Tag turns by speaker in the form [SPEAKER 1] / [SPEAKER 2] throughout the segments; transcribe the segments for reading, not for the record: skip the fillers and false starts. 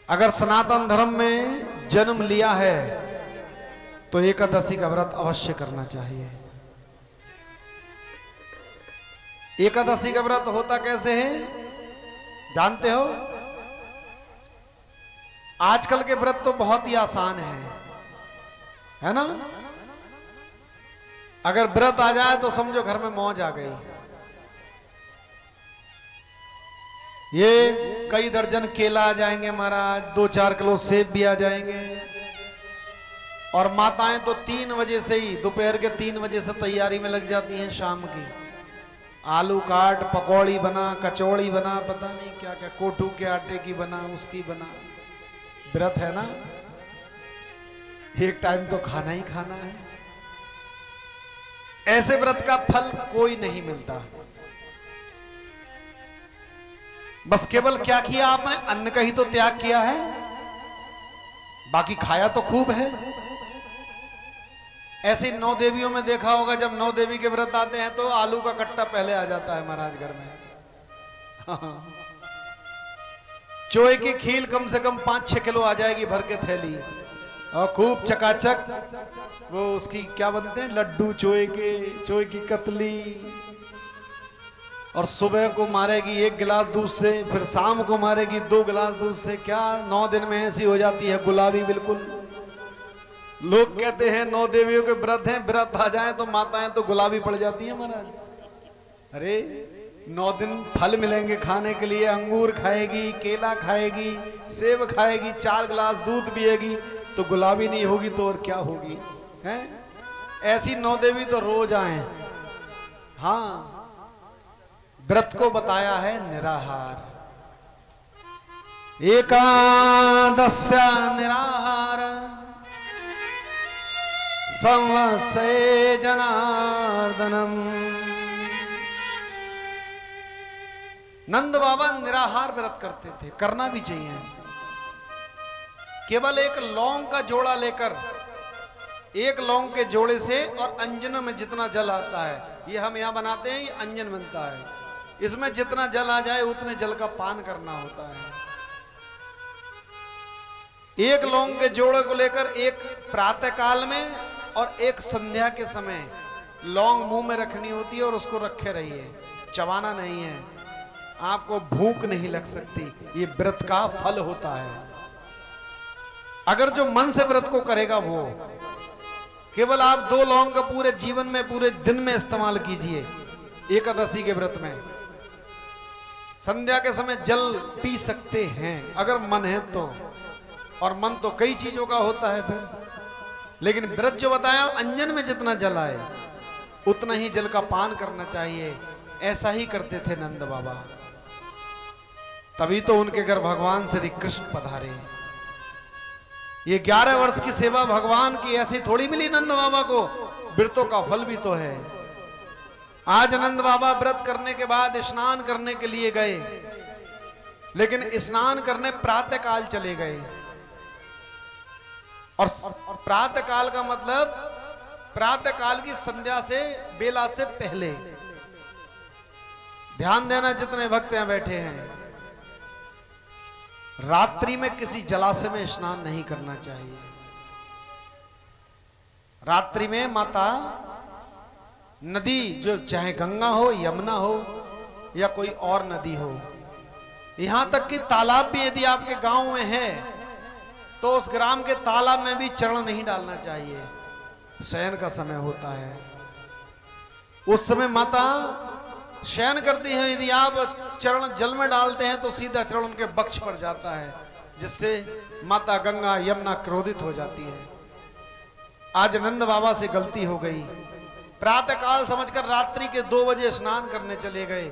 [SPEAKER 1] अगर सनातन धर्म में जन्म लिया है तो एकादशी का व्रत अवश्य करना चाहिए। एकादशी का व्रत होता कैसे है जानते हो? आजकल के व्रत तो बहुत ही आसान है ना? अगर व्रत आ जाए तो समझो घर में मौज आ गई। ये कई दर्जन केला आ जाएंगे महाराज, 2-4 किलो सेब भी आ जाएंगे। और माताएं तो 3 बजे से ही, दोपहर के 3 बजे से तैयारी में लग जाती हैं शाम की। आलू काट, पकौड़ी बना, कचौड़ी बना, पता नहीं क्या क्या, कोटू के आटे की बना, उसकी बना। व्रत है ना, एक टाइम तो खाना ही खाना है। ऐसे व्रत का फल कोई नहीं मिलता। बस केवल क्या किया आपने? अन्न का ही तो त्याग किया है, बाकी खाया तो खूब है। ऐसे 9 देवियों में देखा होगा, जब 9 देवी के व्रत आते हैं तो आलू का कट्टा पहले आ जाता है महाराज घर में। चोए की खील कम से कम 5-6 किलो आ जाएगी भर के थैली, और खूब चकाचक वो उसकी क्या बनते हैं लड्डू, चोए की कतली। और सुबह को मारेगी 1 गिलास दूध से, फिर शाम को मारेगी 2 गिलास दूध से। क्या 9 दिन में ऐसी हो जाती है गुलाबी बिल्कुल। लोग कहते हैं 9 देवियों के व्रत हैं, व्रत आ जाए तो माताएं तो गुलाबी पड़ जाती हैं महाराज। अरे 9 दिन फल मिलेंगे खाने के लिए, अंगूर खाएगी, केला खाएगी, सेब खाएगी, 4 गिलास दूध पिएगी, तो गुलाबी नहीं होगी तो और क्या होगी? हैं? ऐसी 9 देवी तो रोज आए। हाँ, व्रत को बताया है निराहार। एकादश्या निराहार संवत्सरे जनार्दनम। नंद बाबा निराहार व्रत करते थे, करना भी चाहिए। केवल एक लौंग का जोड़ा लेकर, एक लौंग के जोड़े से और अंजन में जितना जल आता है, ये हम यहां बनाते हैं, ये अंजन बनता है, इसमें जितना जल आ जाए उतने जल का पान करना होता है। एक लौंग के जोड़े को लेकर एक प्रातः काल में और एक संध्या के समय लौंग मुंह में रखनी होती है, और उसको रखे रहिए, चबाना नहीं है, आपको भूख नहीं लग सकती। ये व्रत का फल होता है। अगर जो मन से व्रत को करेगा वो, केवल आप 2 लौंग का पूरे जीवन में, पूरे दिन में इस्तेमाल कीजिए। एकादशी के व्रत में संध्या के समय जल पी सकते हैं अगर मन है तो, और मन तो कई चीजों का होता है फिर। लेकिन व्रत जो बताया, अंजन में जितना जल आए उतना ही जल का पान करना चाहिए। ऐसा ही करते थे नंद बाबा, तभी तो उनके घर भगवान श्री कृष्ण पधारे। ये 11 वर्ष की सेवा भगवान की ऐसी थोड़ी मिली नंद बाबा को, व्रतों का फल भी तो है। आज नंद बाबा व्रत करने के बाद स्नान करने के लिए गए, लेकिन स्नान करने प्रातः काल चले गए। और प्रातः काल का मतलब प्रातः काल की संध्या से, बेला से पहले। ध्यान देना जितने भक्त यहां बैठे हैं, रात्रि में किसी जलाशय में स्नान नहीं करना चाहिए। रात्रि में माता नदी, जो चाहे गंगा हो, यमुना हो या कोई और नदी हो, यहां तक कि तालाब भी यदि आपके गांव में है तो उस ग्राम के तालाब में भी चरण नहीं डालना चाहिए। शयन का समय होता है, उस समय माता शयन करती है। यदि आप चरण जल में डालते हैं तो सीधा चरण उनके बक्ष पर जाता है, जिससे माता गंगा यमुना क्रोधित हो जाती है। आज नंद बाबा से गलती हो गई, प्रातः काल समझकर रात्रि के 2 बजे स्नान करने चले गए।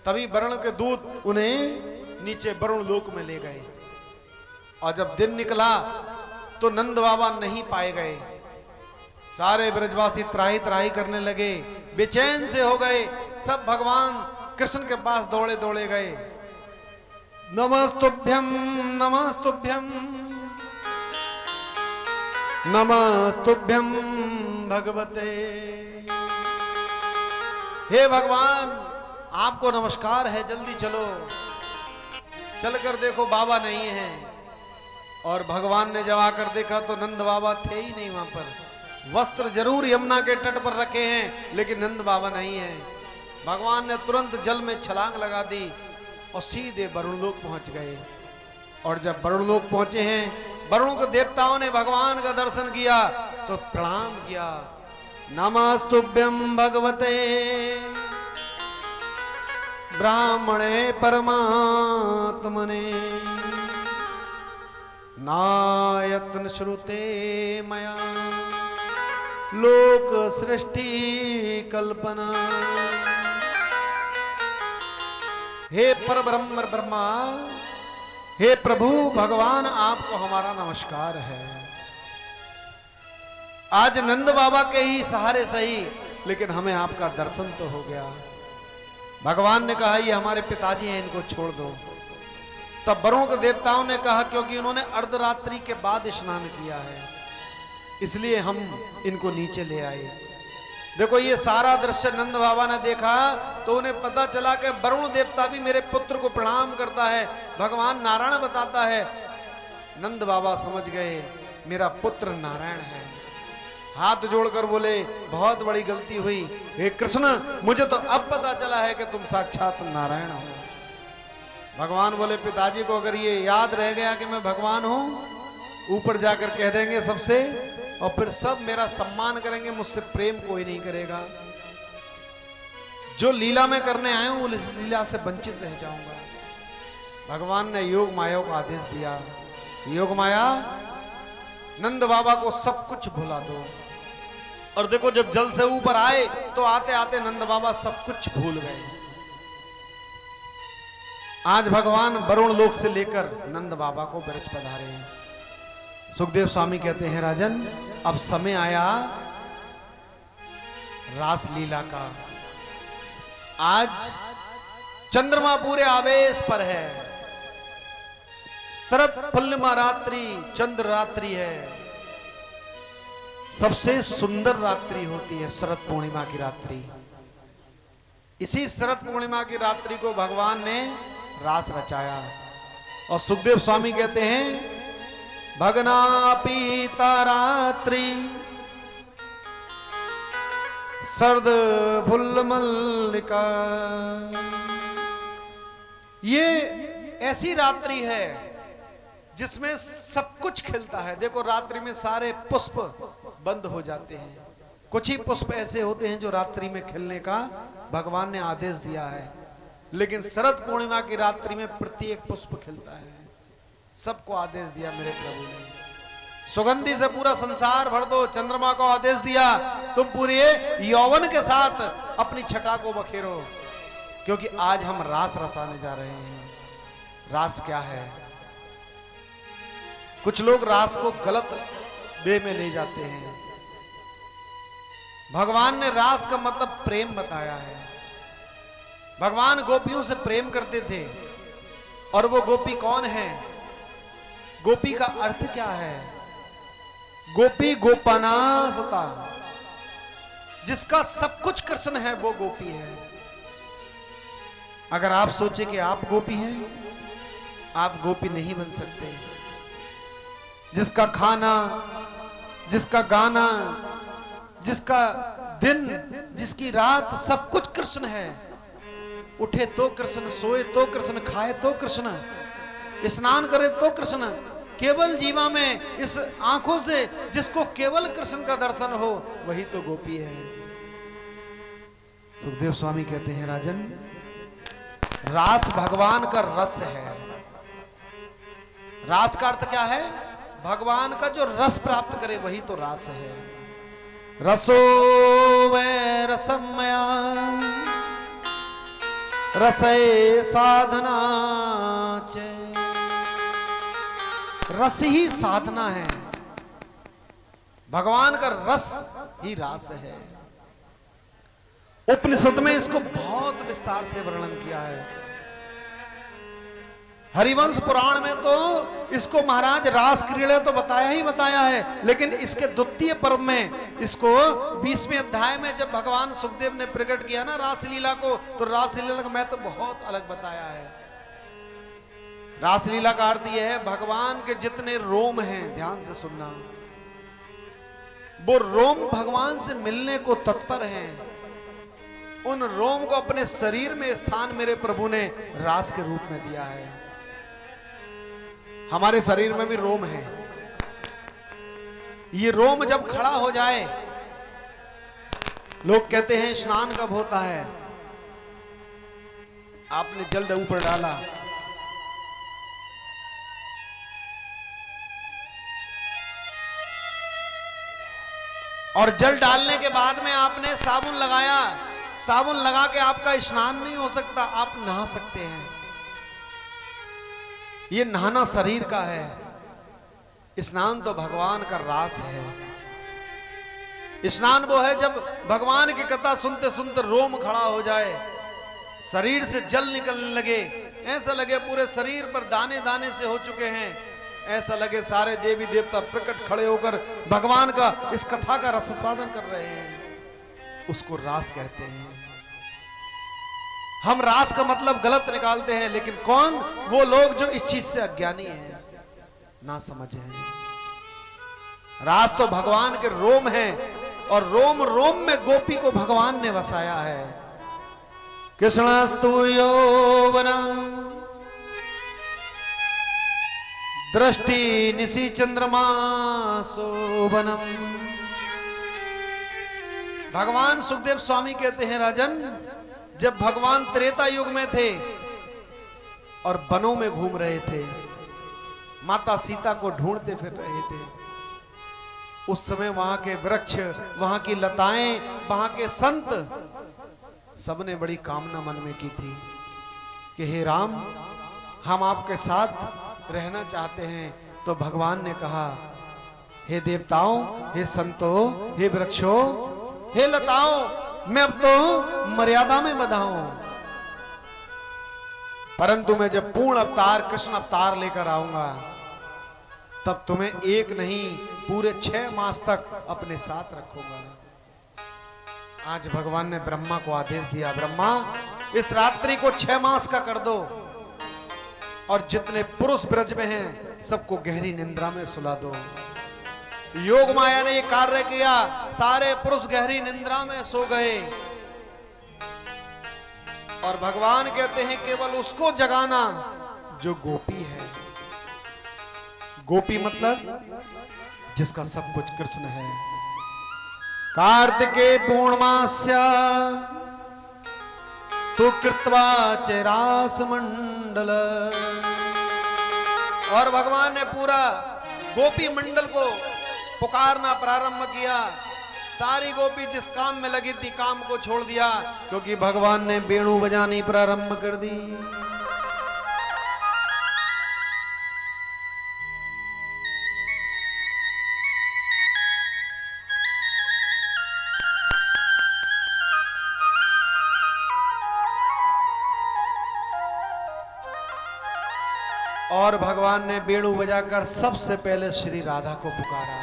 [SPEAKER 1] तभी वरुण के दूत उन्हें नीचे वरुण लोक में ले गए, और जब दिन निकला तो नंद बाबा नहीं पाए गए। सारे ब्रजवासी त्राही त्राही करने लगे, बेचैन से हो गए। सब भगवान कृष्ण के पास दौड़े दौड़े गए। नमस्तुभ्यम नमस्तुभ्यम नमस्तुभ्यम भगवते। हे भगवान, आपको नमस्कार है, जल्दी चलो। चलकर देखो बाबा नहीं है। और भगवान ने जब आकर देखा तो नंद बाबा थे ही नहीं वहां पर। वस्त्र जरूर यमुना के तट पर रखे हैं लेकिन नंद बाबा नहीं है। भगवान ने तुरंत जल में छलांग लगा दी और सीधे वरुण लोक पहुंच गए। और जब वरुण लोक पहुंचे हैं, वरुण के देवताओं ने भगवान का दर्शन किया तो प्रणाम किया। नमस्तुभ्यं भगवते ब्राह्मणे परमात्मने नायत्न श्रुते मया लोक सृष्टि कल्पना। हे परब्रह्म ब्रह्मा, हे प्रभु भगवान, आपको हमारा नमस्कार है। आज नंद बाबा के ही सहारे सही लेकिन हमें आपका दर्शन तो हो गया। भगवान ने कहा ये हमारे पिताजी हैं, इनको छोड़ दो। तब वरुण के देवताओं ने कहा क्योंकि उन्होंने अर्धरात्रि के बाद स्नान किया है इसलिए हम इनको नीचे ले आए। देखो ये सारा दृश्य नंद बाबा ने देखा तो उन्हें पता चला कि वरुण देवता भी मेरे पुत्र को प्रणाम करता है, भगवान नारायण बताता है। नंद बाबा समझ गए मेरा पुत्र नारायण है। हाथ जोड़कर बोले बहुत बड़ी गलती हुई, हे कृष्ण मुझे तो अब पता चला है कि तुम साक्षात नारायण हो। भगवान बोले पिताजी को अगर ये याद रह गया कि मैं भगवान हूं, ऊपर जाकर कह देंगे सबसे और फिर सब मेरा सम्मान करेंगे, मुझसे प्रेम कोई नहीं करेगा। जो लीला में करने आए हूं इस लीला से वंचित रह जाऊंगा। भगवान ने योग माया को आदेश दिया, योग माया नंद बाबा को सब कुछ भुला दो। और देखो जब जल से ऊपर आए तो आते आते नंद बाबा सब कुछ भूल गए। आज भगवान वरुण लोक से लेकर नंद बाबा को ब्रज पधारे हैं। सुखदेव स्वामी कहते हैं राजन अब समय आया रास लीला का। आज चंद्रमा पूरे आवेश पर है। शरद पूर्णिमा रात्रि चंद्र रात्रि है। सबसे सुंदर रात्रि होती है शरद पूर्णिमा की रात्रि। इसी शरद पूर्णिमा की रात्रि को भगवान ने रास रचाया। और सुखदेव स्वामी कहते हैं भगना पीता रात्रि शरद फुल्ल मल्लिका। ये ऐसी रात्रि है जिसमें सब कुछ खिलता है। देखो रात्रि में सारे पुष्प बंद हो जाते हैं, कुछ ही पुष्प ऐसे होते हैं जो रात्रि में खिलने का भगवान ने आदेश दिया है। लेकिन शरद पूर्णिमा की रात्रि में प्रत्येक पुष्प खिलता है। सबको आदेश दिया मेरे प्रभु ने, सुगंधि से पूरा संसार भर दो। चंद्रमा को आदेश दिया तुम पूरे यौवन के साथ अपनी छटा को बखेरो, क्योंकि आज हम रास रसाने जा रहे हैं। रास क्या है? कुछ लोग रास को गलत वे में ले जाते हैं। भगवान ने रास का मतलब प्रेम बताया है। भगवान गोपियों से प्रेम करते थे। और वो गोपी कौन है? गोपी का अर्थ क्या है? गोपी गोपनासता, जिसका सब कुछ कृष्ण है वो गोपी है। अगर आप सोचे कि आप गोपी हैं, आप गोपी नहीं बन सकते। जिसका खाना, जिसका गाना, जिसका दिन, जिसकी रात, सब कुछ कृष्ण है। उठे तो कृष्ण, सोए तो कृष्ण, खाए तो कृष्ण, स्नान करे तो कृष्ण। केवल जीवा में इस आंखों से जिसको केवल कृष्ण का दर्शन हो वही तो गोपी है। सुखदेव स्वामी कहते हैं राजन रास भगवान का रस है। रास का अर्थ क्या है? भगवान का जो रस प्राप्त करे वही तो रास है। रसो वै रसमया रसे साधना चे। रस ही साधना है। भगवान का रस ही रास है। उपनिषद में इसको बहुत विस्तार से वर्णन किया है। हरिवंश पुराण में तो इसको महाराज रास क्रीड़ा तो बताया ही बताया है, लेकिन इसके द्वितीय पर्व में इसको 20वें अध्याय में जब भगवान सुखदेव ने प्रकट किया ना रासलीला को, तो रासलीला का महत्व बहुत अलग बताया है। रासलीला का अर्थ यह है भगवान के जितने रोम हैं, ध्यान से सुनना, वो रोम भगवान से मिलने को तत्पर हैं। उन रोम को अपने शरीर में स्थान मेरे प्रभु ने रास के रूप में दिया है। हमारे शरीर में भी रोम है। ये रोम जब खड़ा हो जाए, लोग कहते हैं स्नान कब होता है। आपने जल ऊपर डाला, और जल डालने के बाद में आपने साबुन लगाया, साबुन लगा के आपका स्नान नहीं हो सकता, आप नहा सकते हैं। ये नहाना शरीर का है, स्नान तो भगवान का रास है। स्नान वो है जब भगवान की कथा सुनते सुनते रोम खड़ा हो जाए, शरीर से जल निकलने लगे, ऐसा लगे पूरे शरीर पर दाने दाने से हो चुके हैं, ऐसा लगे सारे देवी देवता प्रकट खड़े होकर भगवान का इस कथा का रसास्वादन कर रहे हैं। उसको रास कहते हैं। हम रास का मतलब गलत निकालते हैं, लेकिन कौन? वो लोग जो इस चीज से अज्ञानी हैं, ना समझ हैं। रास तो भगवान के रोम है, और रोम रोम में गोपी को भगवान ने बसाया है। कृष्णस्तु यौवना दृष्टि निशि चंद्रमा शोभनम। भगवान सुखदेव स्वामी कहते हैं, राजन, जब भगवान त्रेता युग में थे और वनों में घूम रहे थे, माता सीता को ढूंढते फिर रहे थे, उस समय वहां के वृक्ष, वहां की लताएं, वहां के संत, सबने बड़ी कामना मन में की थी कि हे राम, हम आपके साथ रहना चाहते हैं। तो भगवान ने कहा, हे देवताओं, हे संतों, हे वृक्षों, हे लताओं, मैं अब तो मर्यादा में बंधा हूं, परंतु मैं जब पूर्ण अवतार कृष्ण अवतार लेकर आऊंगा, तब तुम्हें एक नहीं पूरे 6 मास तक अपने साथ रखूंगा। आज भगवान ने ब्रह्मा को आदेश दिया, ब्रह्मा, इस रात्रि को 6 मास का कर दो, और जितने पुरुष ब्रज में हैं सबको गहरी निंद्रा में सुला दो। योग माया ने ये कार्य किया, सारे पुरुष गहरी निंद्रा में सो गए, और भगवान कहते हैं केवल उसको जगाना जो गोपी है। गोपी मतलब जिसका सब कुछ कृष्ण है। कार्तिके पूर्णमास्या तो कृत्वा चेरास मंडल। और भगवान ने पूरा गोपी मंडल को पुकारना प्रारंभ किया। सारी गोपी जिस काम में लगी थी, काम को छोड़ दिया, क्योंकि भगवान ने वेणु बजानी प्रारंभ कर दी। और भगवान ने वेणु बजाकर सबसे पहले श्री राधा को पुकारा।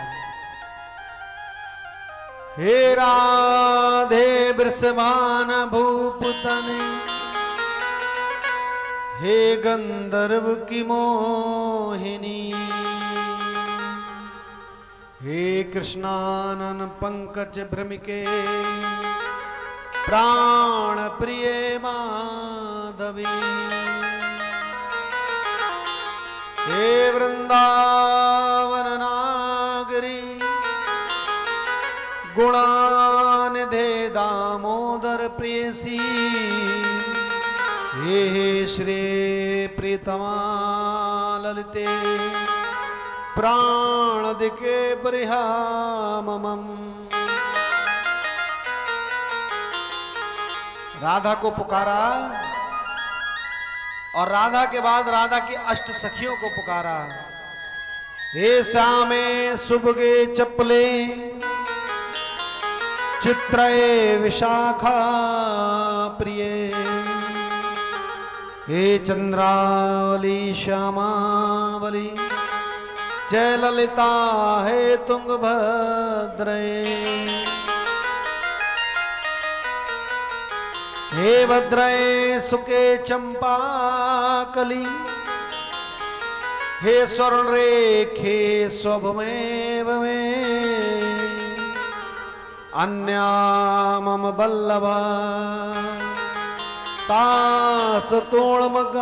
[SPEAKER 1] हे राधे वृषभान भूपतने, हे गंधर्व की मोहिनी, हे कृष्णानन पंकज भ्रमिके, प्राण प्रिय माधवी, हे वृंदावन नागरी, गुणानिधे दामोदर प्रेयसी, हे श्री प्रीतमा ललिते, प्राण दिके परिहामम। राधा को पुकारा, और राधा के बाद राधा की अष्ट सखियों को पुकारा। हे श्यामे सुभगे चपले, चित्रये विशाखा प्रिय, हे चंद्रावली श्यामावली, जय ललिता हे तुंगभद्रे, हे भद्रे सुके चंपा कली, हे स्वर्ण रेखे स्वभमेव मे अन्या मम बल्लभा तास तोड़मगाच्छतमम्।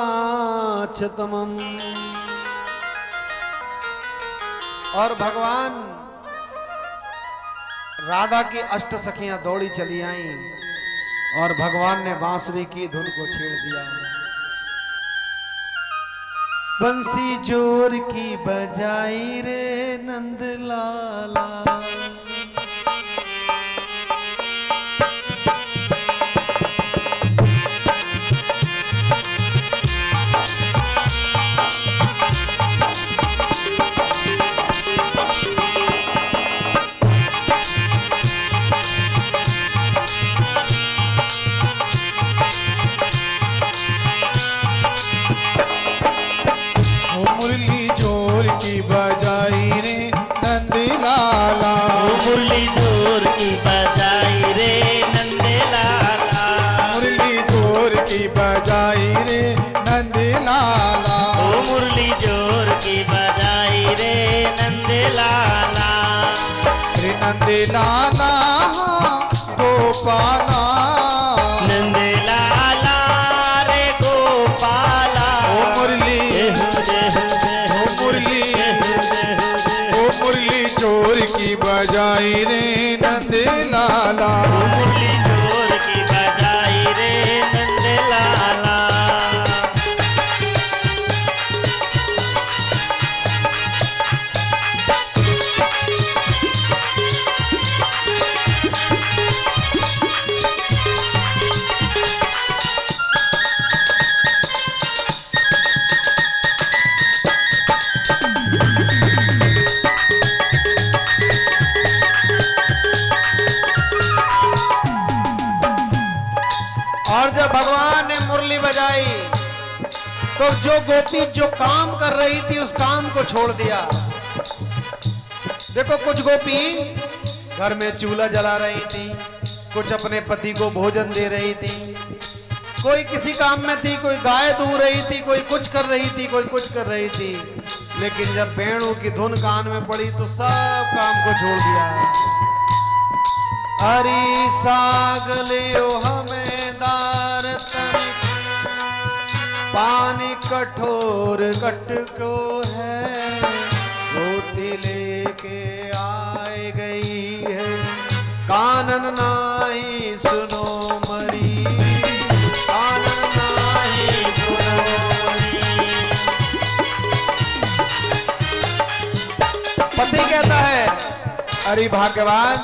[SPEAKER 1] और भगवान राधा की अष्ट सखियां दौड़ी चली आईं और भगवान ने बांसुरी की धुन को छेड़ दिया। बंसी जोर की बजाई रे नंद लाला।
[SPEAKER 2] मुरली जोर की बजाई रे नंद लाला।
[SPEAKER 3] मुरली जोर की बजाई रे नंद लाला।
[SPEAKER 2] मुरली जोर की बजाई रे नंद लाला।
[SPEAKER 3] ओ मुरली जोर की बजाई रे नंद लाला।
[SPEAKER 2] रे नंद लाला गोपाला।
[SPEAKER 3] नंद लाला रे गोपाला।
[SPEAKER 2] ओ मुरली ओ मुरली ओ मुरली जोर की बजाई रे नंद लाला।
[SPEAKER 3] ओ मुरली जोर की बजाई रे नंद लाला।
[SPEAKER 1] और जब भगवान ने मुरली बजाई तो जो गोपी जो काम कर रही थी उस काम को छोड़ दिया। देखो कुछ गोपी घर में चूल्हा जला रही थी, कुछ अपने पति को भोजन दे रही थी, कोई किसी काम में थी, कोई गाय दूह रही थी, कोई कुछ कर रही थी, कोई कुछ कर रही थी। लेकिन जब वेणु की धुन कान में पड़ी तो सब काम को छोड़ दिया। हरी साग लियो हमें दार तनिक, पानी कठोर कटको है, रोटी लेके आए गई है, कानन नाही सुनो मरी, कानन नाही सुनो मरी। पति कहता है अरे भाग्यवान,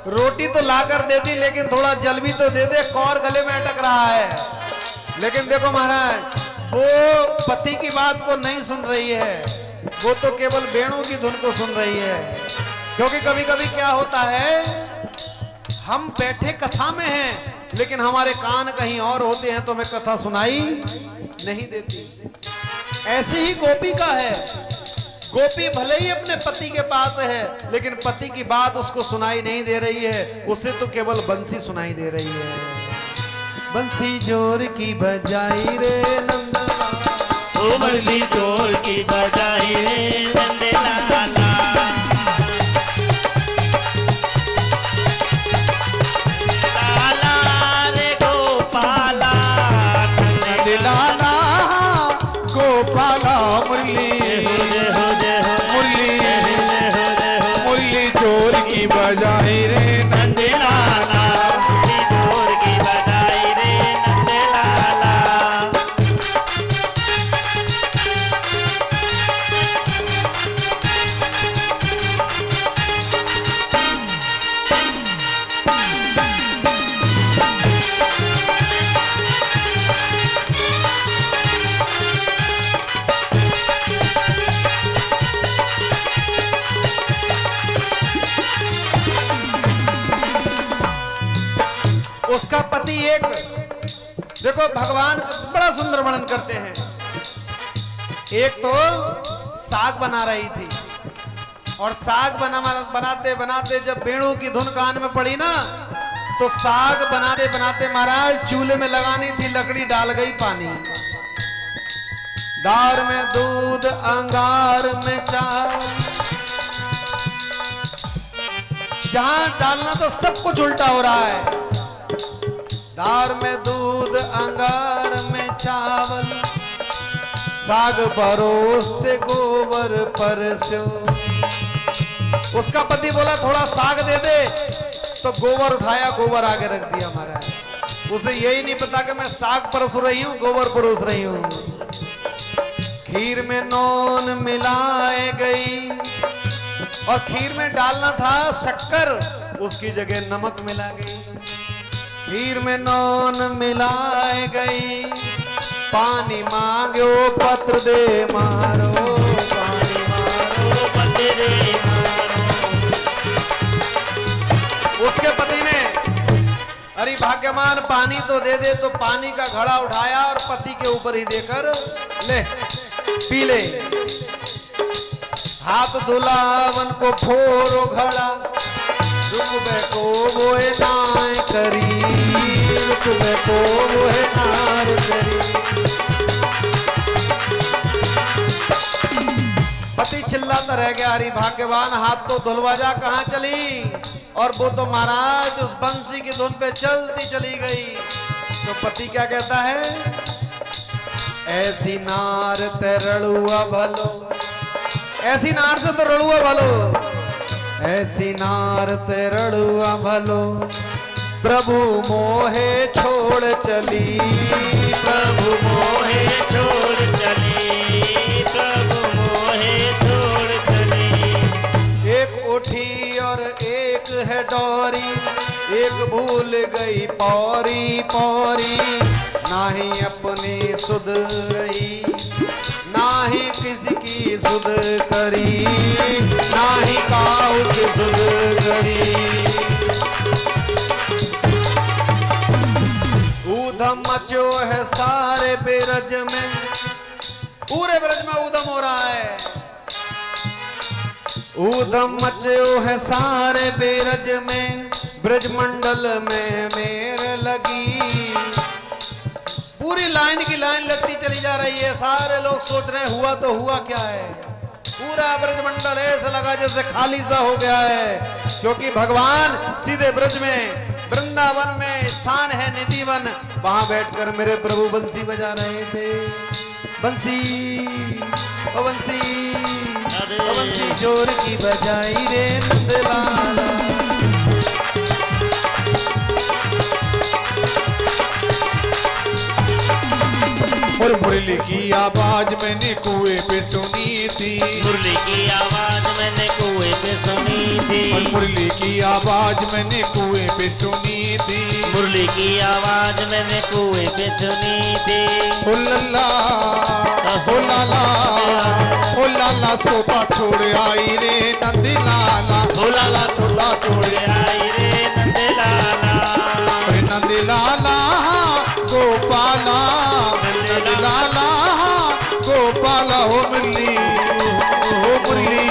[SPEAKER 1] रोटी तो लाकर दे दी लेकिन थोड़ा जल भी तो दे दे, कौर गले में अटक रहा है। लेकिन देखो महाराज, वो पति की बात को नहीं सुन रही है, वो तो केवल वेणु की धुन को सुन रही है। क्योंकि कभी कभी क्या होता है, हम बैठे कथा में हैं लेकिन हमारे कान कहीं और होते हैं तो हमें कथा सुनाई नहीं देती। ऐसे ही गोपी का है, गोपी भले ही अपने पति के पास है लेकिन पति की बात उसको सुनाई नहीं दे रही है, उसे तो केवल बंसी सुनाई दे रही है। बंसी जोर की बजाई रे नंद लाला।
[SPEAKER 3] ओ मुरली जोर की बजाई रे नंद लाला। लाला रे गोपाला।
[SPEAKER 2] नंद लाला गोपाला। मुरली मुरली मुरली जोर की बजाई रे नंद लाला।
[SPEAKER 3] मुरली जोर की बजाई रे नंद लाला।
[SPEAKER 1] उसका पति एक, देखो भगवान बड़ा सुंदर वर्णन करते हैं। एक तो साग बना रही थी और साग बनाते बनाते जब वेणु की धुन कान में पड़ी ना, तो साग बनाते बनाते महाराज चूल्हे में लगानी थी लकड़ी, डाल गई पानी। दार में दूध अंगार में चावल, जहां डालना तो सब कुछ उल्टा हो रहा है। दार में दूध अंगार में चावल, साग परोसते गोबर परसो। उसका पति बोला थोड़ा साग दे दे, तो गोबर उठाया, गोबर आगे रख दिया महाराज। उसे यही नहीं पता कि मैं साग परोस रही हूं, गोबर परोस रही हूं। खीर में नून मिलाए गई, और खीर में डालना था शक्कर, उसकी जगह नमक मिला गई। खीर में नून मिलाए गई, पानी मांगो पत्र दे मारो, पानी मारो
[SPEAKER 3] पत्र दे मारो।
[SPEAKER 1] उसके पति ने अरे भाग्यमान पानी तो दे दे, तो पानी का घड़ा उठाया और पति के ऊपर ही देकर ले पी ले। हाथ धुलावन को फोरो घड़ा, रुकबे को बोए नाय करी, रुकबे को बोए नार करी। पति चिल्लाता रह गया, अरे भाग्यवान हाथ तो धुलवा जा, कहां चली? और वो तो महाराज उस बंसी की धुन पे चलती चली गई। तो पति क्या कहता है, ऐसी नार ते रड़ुआ भलो, ऐसी नार से तो रड़ुआ भलो, ऐसी नार ते रड़ुआ भलो, प्रभु मोहे छोड़ चली,
[SPEAKER 3] प्रभु मोहे छोड़ चली, प्रभु मोहे छोड़ चली।
[SPEAKER 1] एक उठी और एक है डोरी, एक भूल गई पौरी पौरी, ना ही अपनी सुध रही, ना ही किसी की सुध करी, ना ही काऊ की सुध करी। ऊधम मचो है सारे ब्रज में, पूरे ब्रज में ऊधम हो रहा है। ऊधम मचो है सारे ब्रज में, ब्रज मंडल में मेरे लगी। पूरी लाइन की लाइन लगती चली जा रही है, सारे लोग सोच रहे हैं हुआ तो हुआ क्या है। पूरा ब्रज मंडल ऐसा लगा जैसे खाली सा हो गया है, क्योंकि भगवान सीधे ब्रज में वृंदावन में स्थान है निधिवन, वहां बैठकर मेरे प्रभु बंसी बजा रहे थे। बंसी ओ बंसी ओ बंसी जोर की बजाई रे नंदलाला।
[SPEAKER 2] और मुरली की आवाज मैंने कुएं पे सुनी थी,
[SPEAKER 3] मुरली की आवाज मैंने कुएं पे सुनी थी,
[SPEAKER 2] और मुरली की आवाज मैंने कुएं पे सुनी थी,
[SPEAKER 3] मुरली की आवाज मैंने कुएं पे सुनी थी।
[SPEAKER 2] ओ लल्ला ओ लाला ओ लाला, सोता छोड़ आई रे नंदी लाला,
[SPEAKER 3] ओ लाला छोटा छोड़ आई रे नंद लाला,
[SPEAKER 2] रे नंदी लाला गोपाला, नंदी लाला गोपाला। ओ मुरली ओ मुरली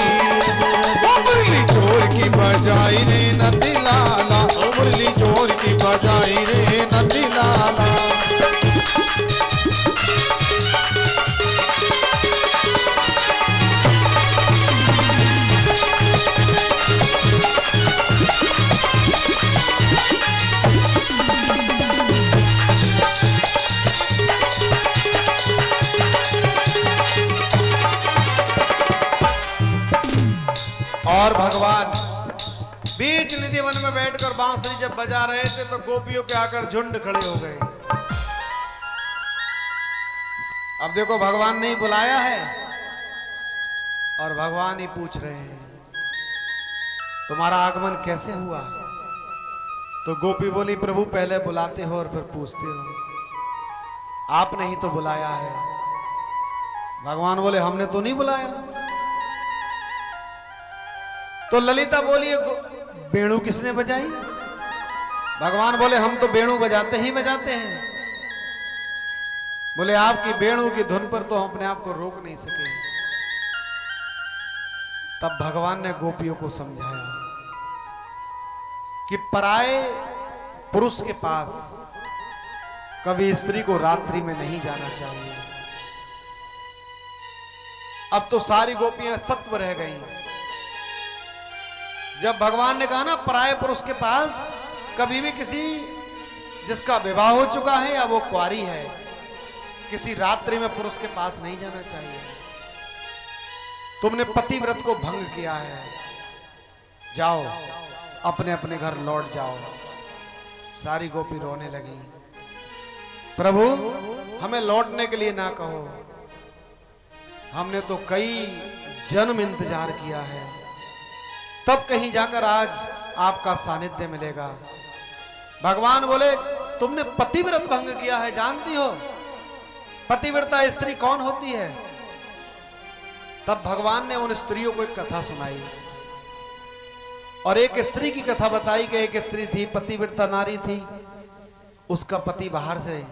[SPEAKER 2] ओ मुरली जोर की बजाई रे नंदी लाला, ओ मुरली जोर की बजाई रे नंदी लाला।
[SPEAKER 1] और भगवान बीच निधि वन में बैठकर बांसुरी जब बजा रहे थे, तो गोपियों के आकर झुंड खड़े हो गए। अब देखो भगवान ने ही बुलाया है और भगवान ही पूछ रहे हैं तुम्हारा आगमन कैसे हुआ? तो गोपी बोली प्रभु पहले बुलाते हो और फिर पूछते हो, आपने ही तो बुलाया है। भगवान बोले हमने तो नहीं बुलाया। तो ललिता बोली बेणु किसने बजाई? भगवान बोले हम तो बेणु बजाते ही बजाते हैं। बोले आपकी बेणु की धुन पर तो हम अपने आप को रोक नहीं सके। तब भगवान ने गोपियों को समझाया कि पराये पुरुष के पास कभी स्त्री को रात्रि में नहीं जाना चाहिए। अब तो सारी गोपियां सत्व रह गई। जब भगवान ने कहा ना पराये पुरुष के पास कभी भी किसी जिसका विवाह हो चुका है या वो कुंवारी है, किसी रात्रि में पुरुष के पास नहीं जाना चाहिए। तुमने पतिव्रत को भंग किया है, जाओ अपने अपने घर लौट जाओ। सारी गोपी रोने लगी, प्रभु हमें लौटने के लिए ना कहो, हमने तो कई जन्म इंतजार किया है, तब कहीं जाकर आज आपका सानिध्य मिलेगा। भगवान बोले तुमने पतिव्रत भंग किया है, जानती हो पतिव्रता स्त्री कौन होती है? तब भगवान ने उन स्त्रियों को एक कथा सुनाई और एक स्त्री की कथा बताई कि एक स्त्री थी, पतिव्रता नारी थी। उसका पति बाहर से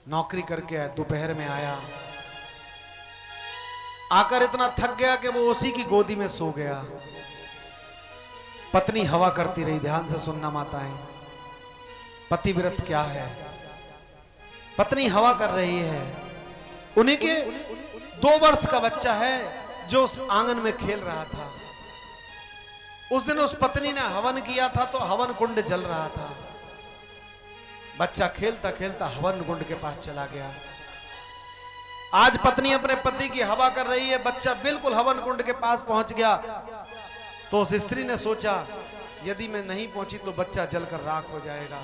[SPEAKER 1] नौकरी करके दोपहर में आया, आकर इतना थक गया कि वो उसी की गोदी में सो गया। पत्नी हवा करती रही। ध्यान से सुनना माताएं, पतिव्रत क्या है? पत्नी हवा कर रही है, उन्हीं के 2 वर्ष का बच्चा है जो उस आंगन में खेल रहा था। उस दिन उस पत्नी ने हवन किया था तो हवन कुंड जल रहा था। बच्चा खेलता खेलता हवन कुंड के पास चला गया। आज पत्नी अपने पति की हवा कर रही है, बच्चा बिल्कुल हवन कुंड के पास पहुंच गया। तो उस स्त्री ने सोचा यदि मैं नहीं पहुंची तो बच्चा जलकर राख हो जाएगा,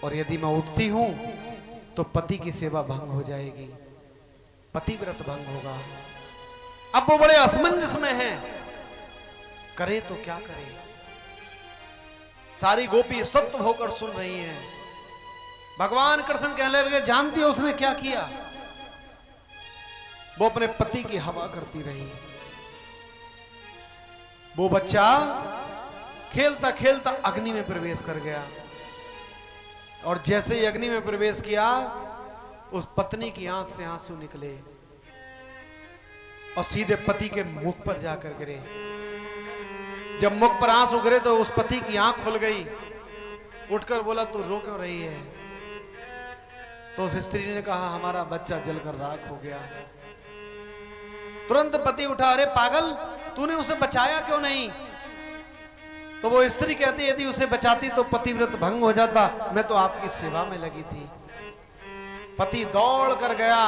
[SPEAKER 1] और यदि मैं उठती हूं तो पति की सेवा भंग हो जाएगी, पतिव्रत भंग होगा। अब वो बड़े असमंजस में हैं, करे तो क्या करे। सारी गोपी स्तब्ध होकर सुन रही हैं। भगवान कृष्ण कहने लगे, जानती हो उसने क्या किया? वो अपने पति की हवा करती रही। वो बच्चा खेलता खेलता अग्नि में प्रवेश कर गया, और जैसे ही अग्नि में प्रवेश किया उस पत्नी की आंख से आंसू निकले और सीधे पति के मुख पर जाकर गिरे। जब मुख पर आंसू गिरे तो उस पति की आंख खुल गई। उठकर बोला तू रो क्यों रही है? तो उस स्त्री ने कहा हमारा बच्चा जलकर राख हो गया। तुरंत पति उठा, अरे पागल तूने उसे बचाया क्यों नहीं? तो वो स्त्री कहती यदि उसे बचाती तो पतिव्रत भंग हो जाता, मैं तो आपकी सेवा में लगी थी। पति दौड़ कर गया,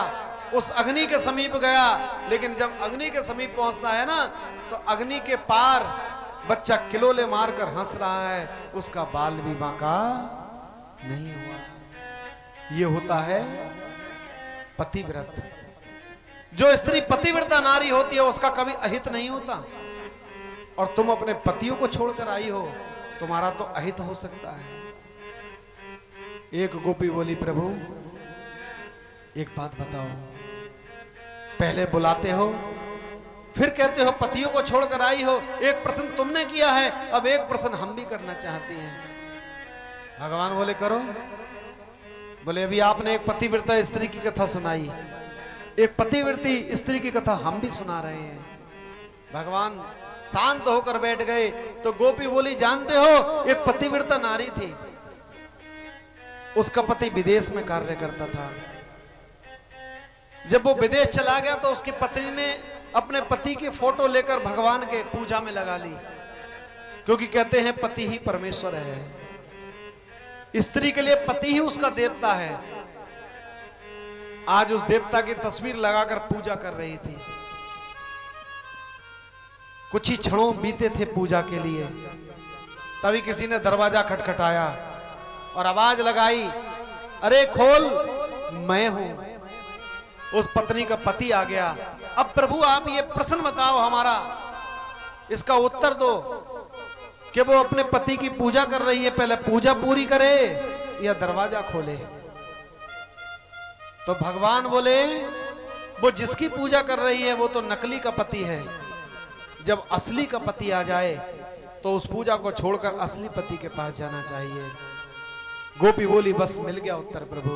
[SPEAKER 1] उस अग्नि के समीप गया, लेकिन जब अग्नि के समीप पहुंचता है ना तो अग्नि के पार बच्चा किलोले मारकर हंस रहा है, उसका बाल भी बांका नहीं हुआ। ये होता है पतिव्रत। जो स्त्री पतिव्रता नारी होती है उसका कभी अहित नहीं होता, और तुम अपने पतियों को छोड़कर आई हो, तुम्हारा तो अहित हो सकता है। एक गोपी बोली, प्रभु एक बात बताओ, पहले बुलाते हो फिर कहते हो पतियों को छोड़कर आई हो। एक प्रश्न तुमने किया है, अब एक प्रश्न हम भी करना चाहते हैं। भगवान बोले करो। बोले अभी आपने एक पतिव्रता स्त्री की कथा सुनाई, एक पतिव्रती स्त्री की कथा हम भी सुना रहे हैं। भगवान शांत होकर बैठ गए। तो गोपी बोली, जानते हो एक पतिव्रता नारी थी, उसका पति विदेश में कार्य करता था। जब वो विदेश चला गया तो उसकी पत्नी ने अपने पति की फोटो लेकर भगवान के पूजा में लगा ली, क्योंकि कहते हैं पति ही परमेश्वर है। स्त्री के लिए पति ही उसका देवता है। आज उस देवता की तस्वीर लगाकर पूजा कर रही थी। कुछ ही क्षणों बीते थे पूजा के लिए, तभी किसी ने दरवाजा खटखटाया और आवाज लगाई, अरे खोल, मैं हूं। उस पत्नी का पति आ गया। अब प्रभु आप ये प्रश्न बताओ, हमारा इसका उत्तर दो कि वो अपने पति की पूजा कर रही है, पहले पूजा पूरी करे या दरवाजा खोले। तो भगवान बोले वो जिसकी पूजा कर रही है वो तो नकली का पति है, जब असली का पति आ जाए तो उस पूजा को छोड़कर असली पति के पास जाना चाहिए। गोपी बोली बस मिल गया उत्तर प्रभु।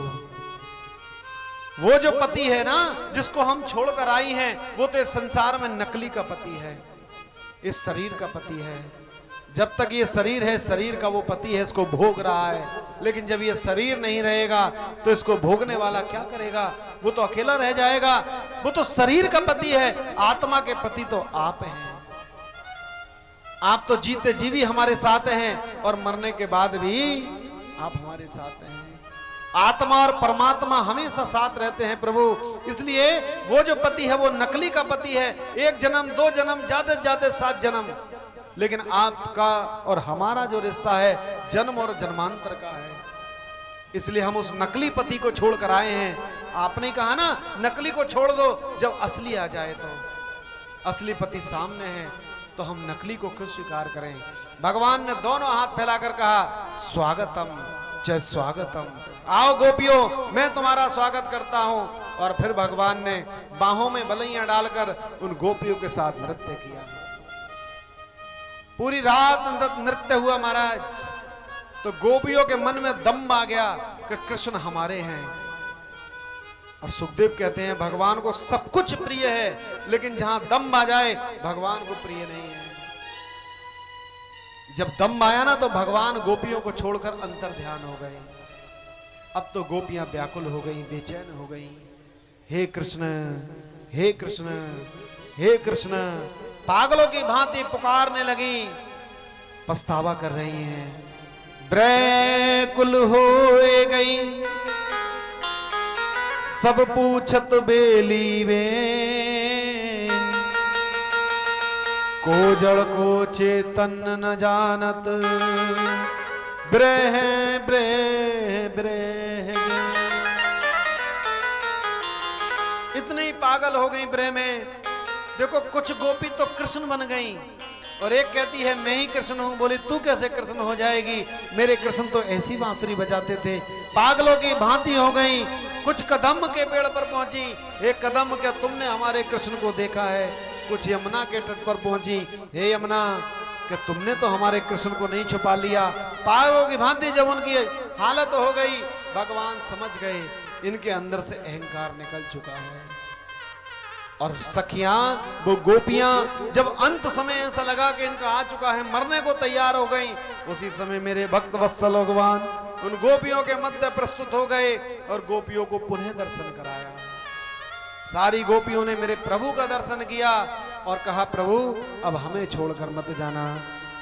[SPEAKER 1] वो जो पति है ना जिसको हम छोड़कर आई हैं, वो तो इस संसार में नकली का पति है, इस शरीर का पति है। जब तक ये शरीर है, शरीर का वो पति है, इसको भोग रहा है, लेकिन जब ये शरीर नहीं रहेगा तो इसको भोगने वाला क्या करेगा? वो तो अकेला रह जाएगा। वो तो शरीर का पति है, आत्मा के पति तो आप हैं। आप तो जीते जी भी हमारे साथ हैं और मरने के बाद भी आप हमारे साथ हैं। आत्मा और परमात्मा हमेशा साथ रहते हैं प्रभु। इसलिए वो जो पति है वो नकली का पति है। 1 जन्म 2 जन्म ज्यादा से ज्यादा 7 जन्म, लेकिन आपका और हमारा जो रिश्ता है जन्म और जन्मांतर का है। इसलिए हम उस नकली पति को छोड़ कर आए हैं। आपने कहा ना नकली को छोड़ दो, जब असली आ जाए तो असली पति सामने है तो हम नकली को क्यों स्वीकार करें? भगवान ने दोनों हाथ फैलाकर कहा स्वागतम जय स्वागतम, आओ गोपियों मैं तुम्हारा स्वागत करता हूं। और फिर भगवान ने बाहों में बलैया डालकर उन गोपियों के साथ नृत्य किया। पूरी रात नृत्य हुआ महाराज। तो गोपियों के मन में दम आ गया कि कृष्ण हमारे हैं। और सुखदेव कहते हैं भगवान को सब कुछ प्रिय है, लेकिन जहां दम आ जाए भगवान को प्रिय नहीं है। जब दम आया ना तो भगवान गोपियों को छोड़कर अंतर ध्यान हो गए। अब तो गोपियां व्याकुल हो गई, बेचैन हो गई। हे कृष्ण हे कृष्ण हे कृष्ण, पागलों की भांति पुकारने लगी, पछतावा कर रही हैं। व्याकुल होए गई सब पूछत बेली वे, को जड़ को चेतन न जानत, ब्रह ब्रह ब्रह। इतनी ही पागल हो गई ब्रह में। देखो कुछ गोपी तो कृष्ण बन गई और एक कहती है मैं ही कृष्ण हूं। बोली तू कैसे कृष्ण हो जाएगी, मेरे कृष्ण तो ऐसी बांसुरी बजाते थे। पागलों की भांति हो गई। कुछ कदम के पेड़ पर पहुंची, एक कदम क्या तुमने हमारे कृष्ण को देखा है? कुछ यमुना के तट पर पहुंची, हे यमुना कि तुमने तो हमारे कृष्ण को नहीं छुपा लिया। पागलों की भांति जब उनकी हालत हो गई, भगवान समझ गए इनके अंदर से अहंकार निकल चुका है। और सखियां वो गोपियां जब अंत समय ऐसा लगा कि इनका आ चुका है, मरने को तैयार हो गई, उसी समय मेरे भक्त वत्सल भगवान उन गोपियों के मध्य प्रस्तुत हो गए और गोपियों को पुनः दर्शन कराया। सारी गोपियों ने मेरे प्रभु का दर्शन किया और कहा प्रभु अब हमें छोड़कर मत जाना।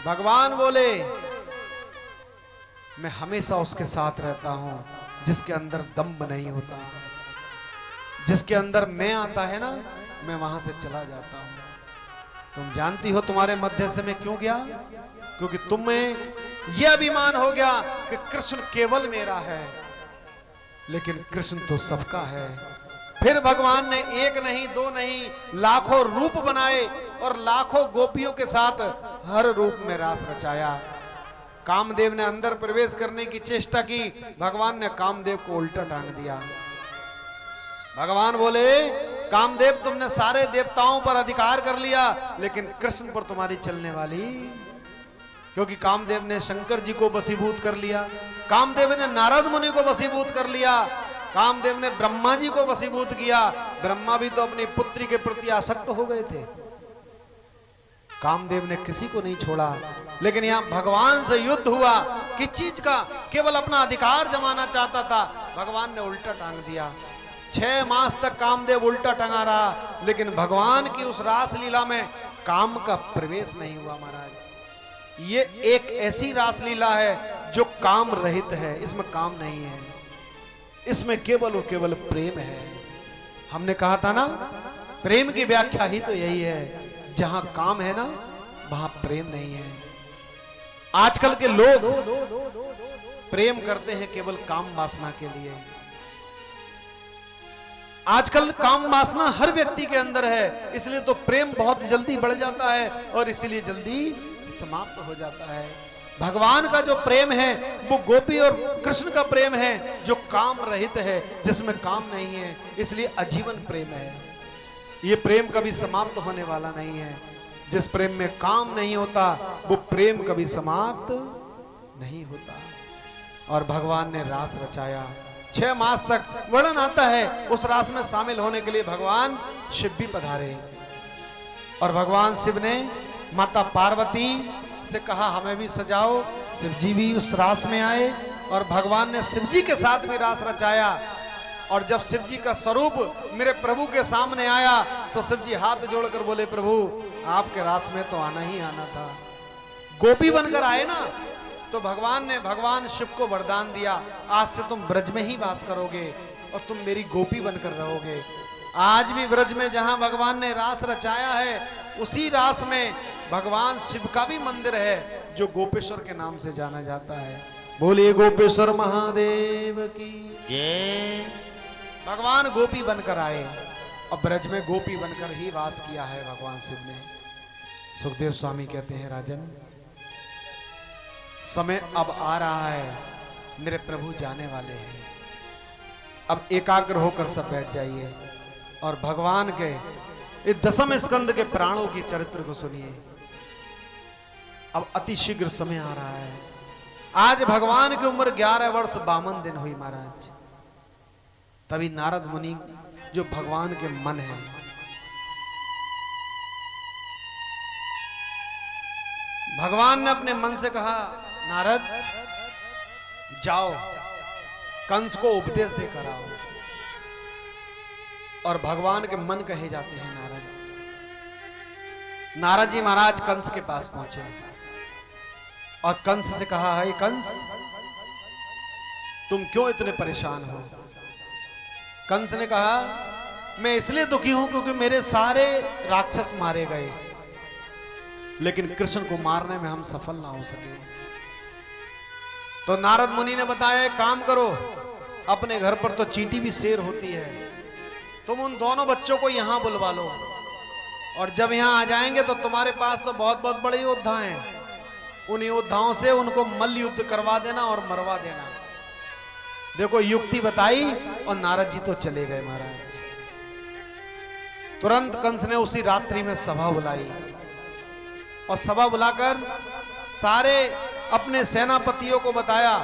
[SPEAKER 1] भगवान बोले मैं हमेशा उसके साथ रहता हूं जिसके अंदर दम्भ नहीं होता, जिसके अंदर मैं आता है ना, मैं वहां से चला जाता हूं। तुम जानती हो तुम्हारे मध्य से मैं क्यों गया? क्योंकि तुम्हें यह अभिमान हो गया कि कृष्ण केवल मेरा है, लेकिन कृष्ण तो सबका है। फिर भगवान ने एक नहीं दो नहीं लाखों रूप बनाए और लाखों गोपियों के साथ हर रूप में रास रचाया। कामदेव ने अंदर प्रवेश करने की चेष्टा की, भगवान ने कामदेव को उल्टा टांग दिया। भगवान बोले कामदेव तुमने सारे देवताओं पर अधिकार कर लिया, लेकिन कृष्ण पर तुम्हारी चलने वाली, क्योंकि कामदेव ने शंकर जी को वशीभूत कर लिया, कामदेव ने नारद मुनि को वशीभूत कर लिया, कामदेव ने ब्रह्मा जी को वशीभूत किया। ब्रह्मा भी तो अपनी पुत्री के प्रति आसक्त हो गए थे। कामदेव ने किसी को नहीं छोड़ा, लेकिन यहां भगवान से युद्ध हुआ। किस चीज का? केवल अपना अधिकार जमाना चाहता था, भगवान ने उल्टा टांग दिया। 6 मास तक कामदेव उल्टा टंगा रहा, लेकिन भगवान की उस रासलीला में काम का प्रवेश नहीं हुआ। महाराज ये एक ऐसी रासलीला है जो काम रहित है, इसमें काम नहीं है, इसमें केवल और केवल प्रेम है। हमने कहा था ना प्रेम की व्याख्या ही तो यही है, जहां काम है ना वहां प्रेम नहीं है। आजकल के लोग प्रेम करते हैं केवल काम वासना के लिए। आजकल काम वासना हर व्यक्ति के अंदर है, इसलिए तो प्रेम बहुत जल्दी बढ़ जाता है और इसीलिए जल्दी समाप्त हो जाता है। भगवान का जो प्रेम है वो गोपी और कृष्ण का प्रेम है जो काम रहित है, जिसमें काम नहीं है, इसलिए आजीवन प्रेम है। ये प्रेम कभी समाप्त होने वाला नहीं है। जिस प्रेम में काम नहीं होता वो प्रेम कभी समाप्त नहीं होता। और भगवान ने रास रचाया 6 मास तक। वर्णन आता है उस रास में शामिल होने के लिए भगवान शिव भी पधारे और भगवान शिव ने माता पार्वती से कहा हमें भी सजाओ। शिव जी भी उस रास में आए और भगवान ने शिव जी के साथ भी रास रचाया। और जब शिव जी का स्वरूप मेरे प्रभु के सामने आया तो शिव जी हाथ जोड़कर बोले, प्रभु आपके रास में तो आना ही आना था। गोपी बनकर आए ना, तो भगवान ने भगवान शिव को वरदान दिया, आज से तुम ब्रज में ही वास करोगे और तुम मेरी गोपी बनकर रहोगे। आज भी ब्रज में जहां भगवान ने रास रचाया है, उसी रास में भगवान शिव का भी मंदिर है जो गोपेश्वर के नाम से जाना जाता है। बोलिए गोपेश्वर महादेव की
[SPEAKER 3] जय।
[SPEAKER 1] भगवान गोपी बनकर आए और ब्रज में गोपी बनकर ही वास किया है भगवान शिव ने। सुखदेव स्वामी कहते हैं, राजन समय अब आ रहा है, मेरे प्रभु जाने वाले हैं। अब एकाग्र होकर सब बैठ जाइए और भगवान के इस दसम स्कंद के प्राणों की चरित्र को सुनिए। अब अति शीघ्र समय आ रहा है। आज भगवान की उम्र 11 वर्ष 52 दिन हुई महाराज। तभी नारद मुनि जो भगवान के मन है, भगवान ने अपने मन से कहा, नारद जाओ कंस को उपदेश देकर आओ। और भगवान के मन कहे जाते हैं नारद। नारद जी महाराज कंस के पास पहुंचे और कंस से कहा, हे कंस तुम क्यों इतने परेशान हो? कंस ने कहा, मैं इसलिए दुखी हूं क्योंकि मेरे सारे राक्षस मारे गए, लेकिन कृष्ण को मारने में हम सफल ना हो सके। तो नारद मुनि ने बताया, एक काम करो, अपने घर पर तो चींटी भी शेर होती है, तुम उन दोनों बच्चों को यहां बुलवा लो और जब यहां आ जाएंगे तो तुम्हारे पास तो बहुत बहुत बड़े योद्धा हैं, उन योद्धाओं से उनको मल्ल युद्ध करवा देना और मरवा देना। देखो युक्ति बताई और नारद जी तो चले गए महाराज। तुरंत कंस ने उसी रात्रि में सभा बुलाई और सभा बुलाकर सारे अपने सेनापतियों को बताया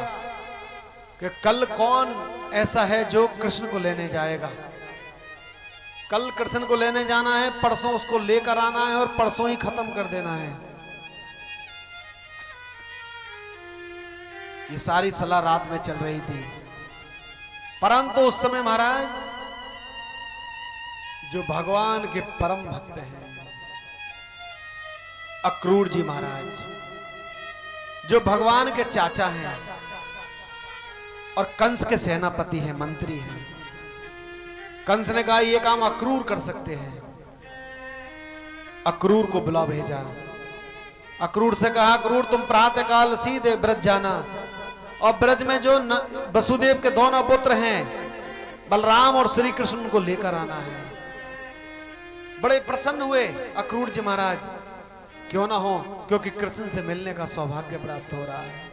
[SPEAKER 1] कि कल कौन ऐसा है जो कृष्ण को लेने जाएगा। कल कृष्ण को लेने जाना है, परसों उसको लेकर आना है और परसों ही खत्म कर देना है। ये सारी सलाह रात में चल रही थी, परंतु उस समय महाराज जो भगवान के परम भक्त हैं अक्रूर जी महाराज, जो भगवान के चाचा हैं और कंस के सेनापति हैं, मंत्री हैं, कंस ने कहा यह काम अक्रूर कर सकते हैं। अक्रूर को बुला भेजा। अक्रूर से कहा, अक्रूर तुम प्रातःकाल सीधे ब्रज जाना और ब्रज में जो वसुदेव के दोनों पुत्र हैं बलराम और श्री कृष्ण को लेकर आना है। बड़े प्रसन्न हुए अक्रूर जी महाराज, क्यों ना हो, क्योंकि कृष्ण से मिलने का सौभाग्य प्राप्त हो रहा है।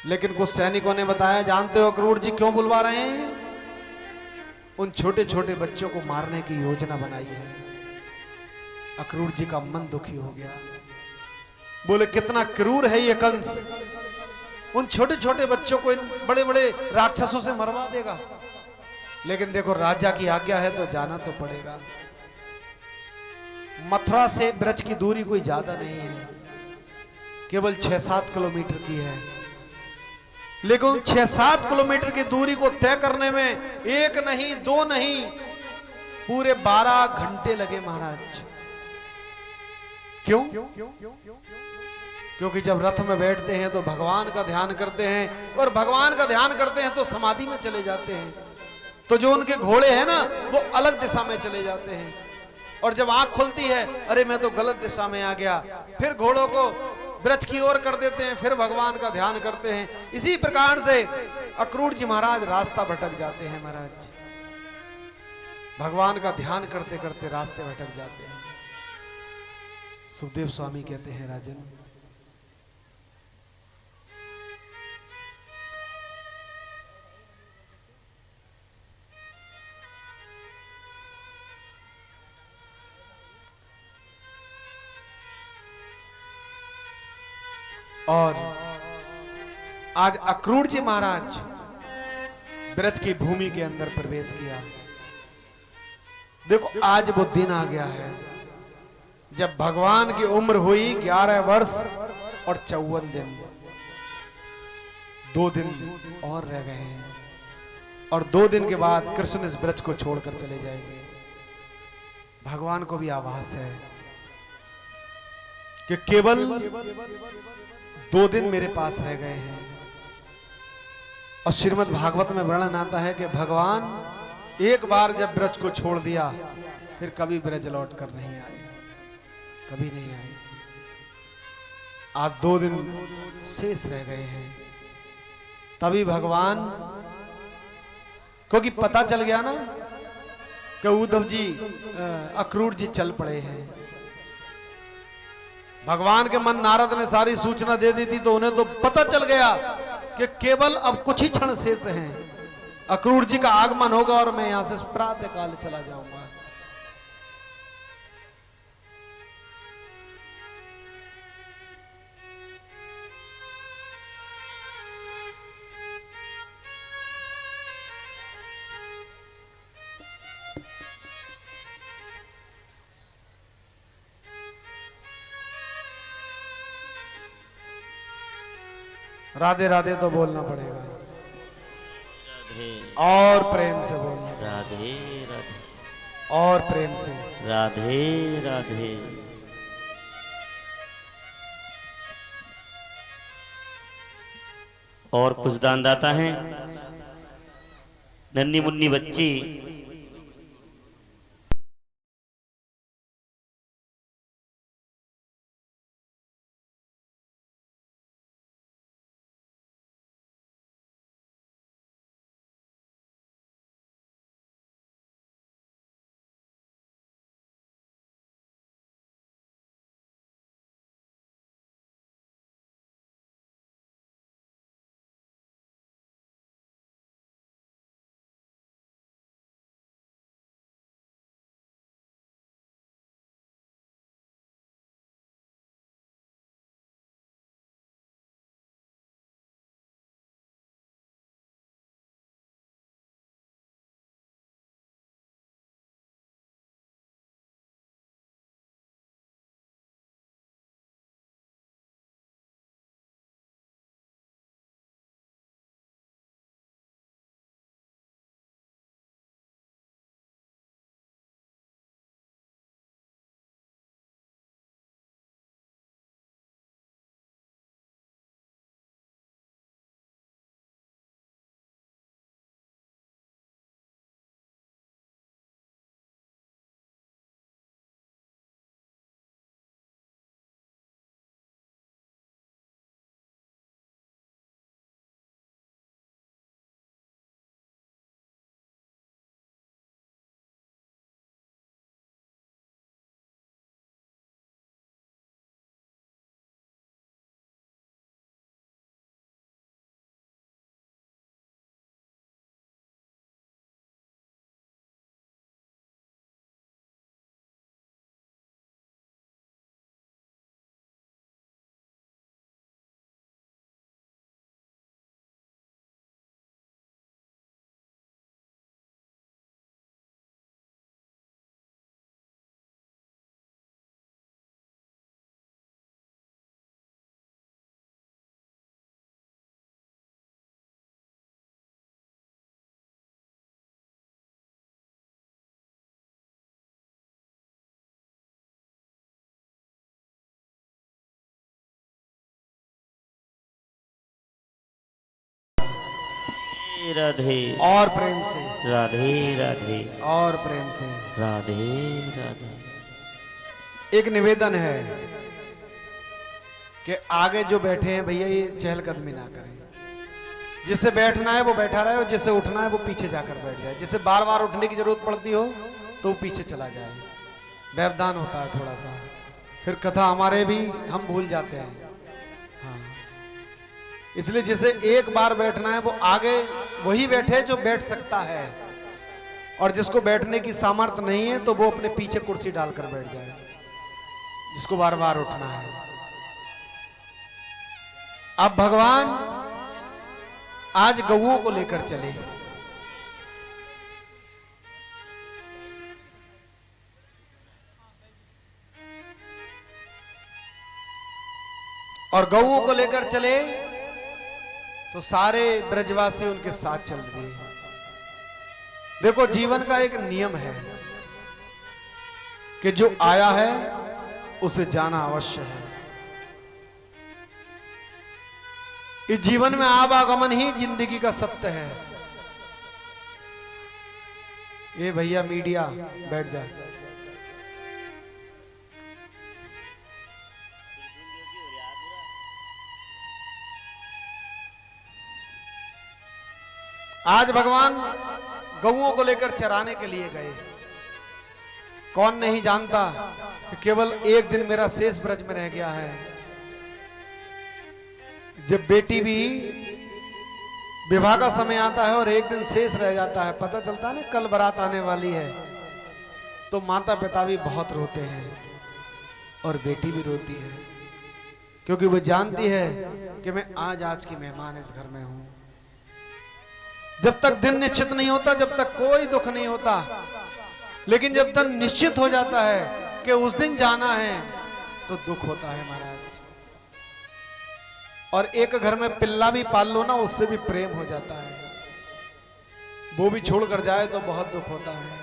[SPEAKER 1] लेकिन कुछ सैनिकों ने बताया, जानते हो अक्रूर जी क्यों बुलवा रहे हैं? उन छोटे छोटे बच्चों को मारने की योजना बनाई है। अक्रूर जी का मन दुखी हो गया, बोले कितना क्रूर है ये कंस, उन छोटे छोटे बच्चों को इन बड़े बड़े राक्षसों से मरवा देगा। लेकिन देखो राजा की आज्ञा है तो जाना तो पड़ेगा। मथुरा से ब्रज की दूरी कोई ज्यादा नहीं है, केवल 6-7 किलोमीटर की है, लेकिन 6-7 किलोमीटर की दूरी को तय करने में एक नहीं दो नहीं पूरे 12 घंटे लगे महाराज। क्यों? क्योंकि जब रथ में बैठते हैं तो भगवान का ध्यान करते हैं और भगवान का ध्यान करते हैं तो समाधि में चले जाते हैं, तो जो उनके घोड़े हैं ना वो अलग दिशा में चले जाते हैं और जब आंख खुलती है, अरे मैं तो गलत दिशा में आ गया, फिर घोड़ों को ब्रज की ओर कर देते हैं, फिर भगवान का ध्यान करते हैं। इसी प्रकार से अक्रूर जी महाराज रास्ता भटक जाते हैं महाराज, भगवान का ध्यान करते करते रास्ते भटक जाते हैं। सुखदेव स्वामी कहते हैं, राजन और आज अक्रूर जी महाराज ब्रज की भूमि के अंदर प्रवेश किया। देखो आज वो दिन आ गया है जब भगवान की उम्र हुई 11 वर्ष और 54 दिन, 2 दिन और रह गए हैं और 2 दिन के बाद कृष्ण इस ब्रज को छोड़कर चले जाएंगे। भगवान को भी आभास है कि केवल 2 दिन मेरे पास रह गए हैं। और श्रीमद् भागवत में वर्णन आता है कि भगवान एक बार जब ब्रज को छोड़ दिया फिर कभी ब्रज लौट कर नहीं आए, कभी नहीं आए। आज 2 दिन शेष रह गए हैं। तभी भगवान, क्योंकि पता चल गया ना कि उद्धव जी अक्रूर जी चल पड़े हैं। भगवान के मन नारद ने सारी सूचना दे दी थी, तो उन्हें तो पता चल गया कि केवल अब कुछ ही क्षण शेष हैं, अक्रूर जी का आगमन होगा और मैं यहां से प्रातः काल चला जाऊंगा। राधे राधे तो बोलना पड़ेगा,
[SPEAKER 3] राधे
[SPEAKER 1] और प्रेम से बोलना,
[SPEAKER 3] राधे राधे
[SPEAKER 1] और प्रेम से।
[SPEAKER 3] राधे राधे। और कुछ दानदाता हैं, नन्ही मुन्नी बच्ची राधे
[SPEAKER 1] और प्रेम से,
[SPEAKER 3] राधे राधे
[SPEAKER 1] और प्रेम से।
[SPEAKER 3] राधे राधे।
[SPEAKER 1] एक निवेदन है कि आगे जो बैठे हैं भैया ये चहलकदमी ना करें। जिसे बैठना है वो बैठा रहे और जिसे उठना है वो पीछे जाकर बैठ जाए। जिसे बार बार उठने की जरूरत पड़ती हो तो वो पीछे चला जाए। व्यवधान होता है थोड़ा सा, फिर कथा हमारे भी हम भूल जाते हैं। हाँ, इसलिए जिसे एक बार बैठना है वो आगे वही बैठे जो बैठ सकता है, और जिसको बैठने की सामर्थ्य नहीं है तो वो अपने पीछे कुर्सी डालकर बैठ जाए, जिसको बार बार उठना है। अब भगवान आज गऊओं को लेकर चले। और गऊओं को लेकर चले तो सारे ब्रजवासी उनके साथ चल दिए। देखो जीवन का एक नियम है कि जो आया है उसे जाना अवश्य है। इस जीवन में आवागमन ही जिंदगी का सत्य है। ये भैया मीडिया बैठ जा। आज भगवान गऊओं को लेकर चराने के लिए गए। कौन नहीं जानता कि केवल एक दिन मेरा शेष ब्रज में रह गया है। जब बेटी भी विवाह का समय आता है और एक दिन शेष रह जाता है, पता चलता है ना कल बारात आने वाली है, तो माता पिता भी बहुत रोते हैं और बेटी भी रोती है, क्योंकि वो जानती है कि मैं आज की मेहमान इस घर में हूं। जब तक दिन निश्चित नहीं होता, जब तक कोई दुख नहीं होता, लेकिन जब तक निश्चित हो जाता है कि उस दिन जाना है तो दुख होता है महाराज। और एक घर में पिल्ला भी पाल लो ना, उससे भी प्रेम हो जाता है। वो भी छोड़कर जाए तो बहुत दुख होता है।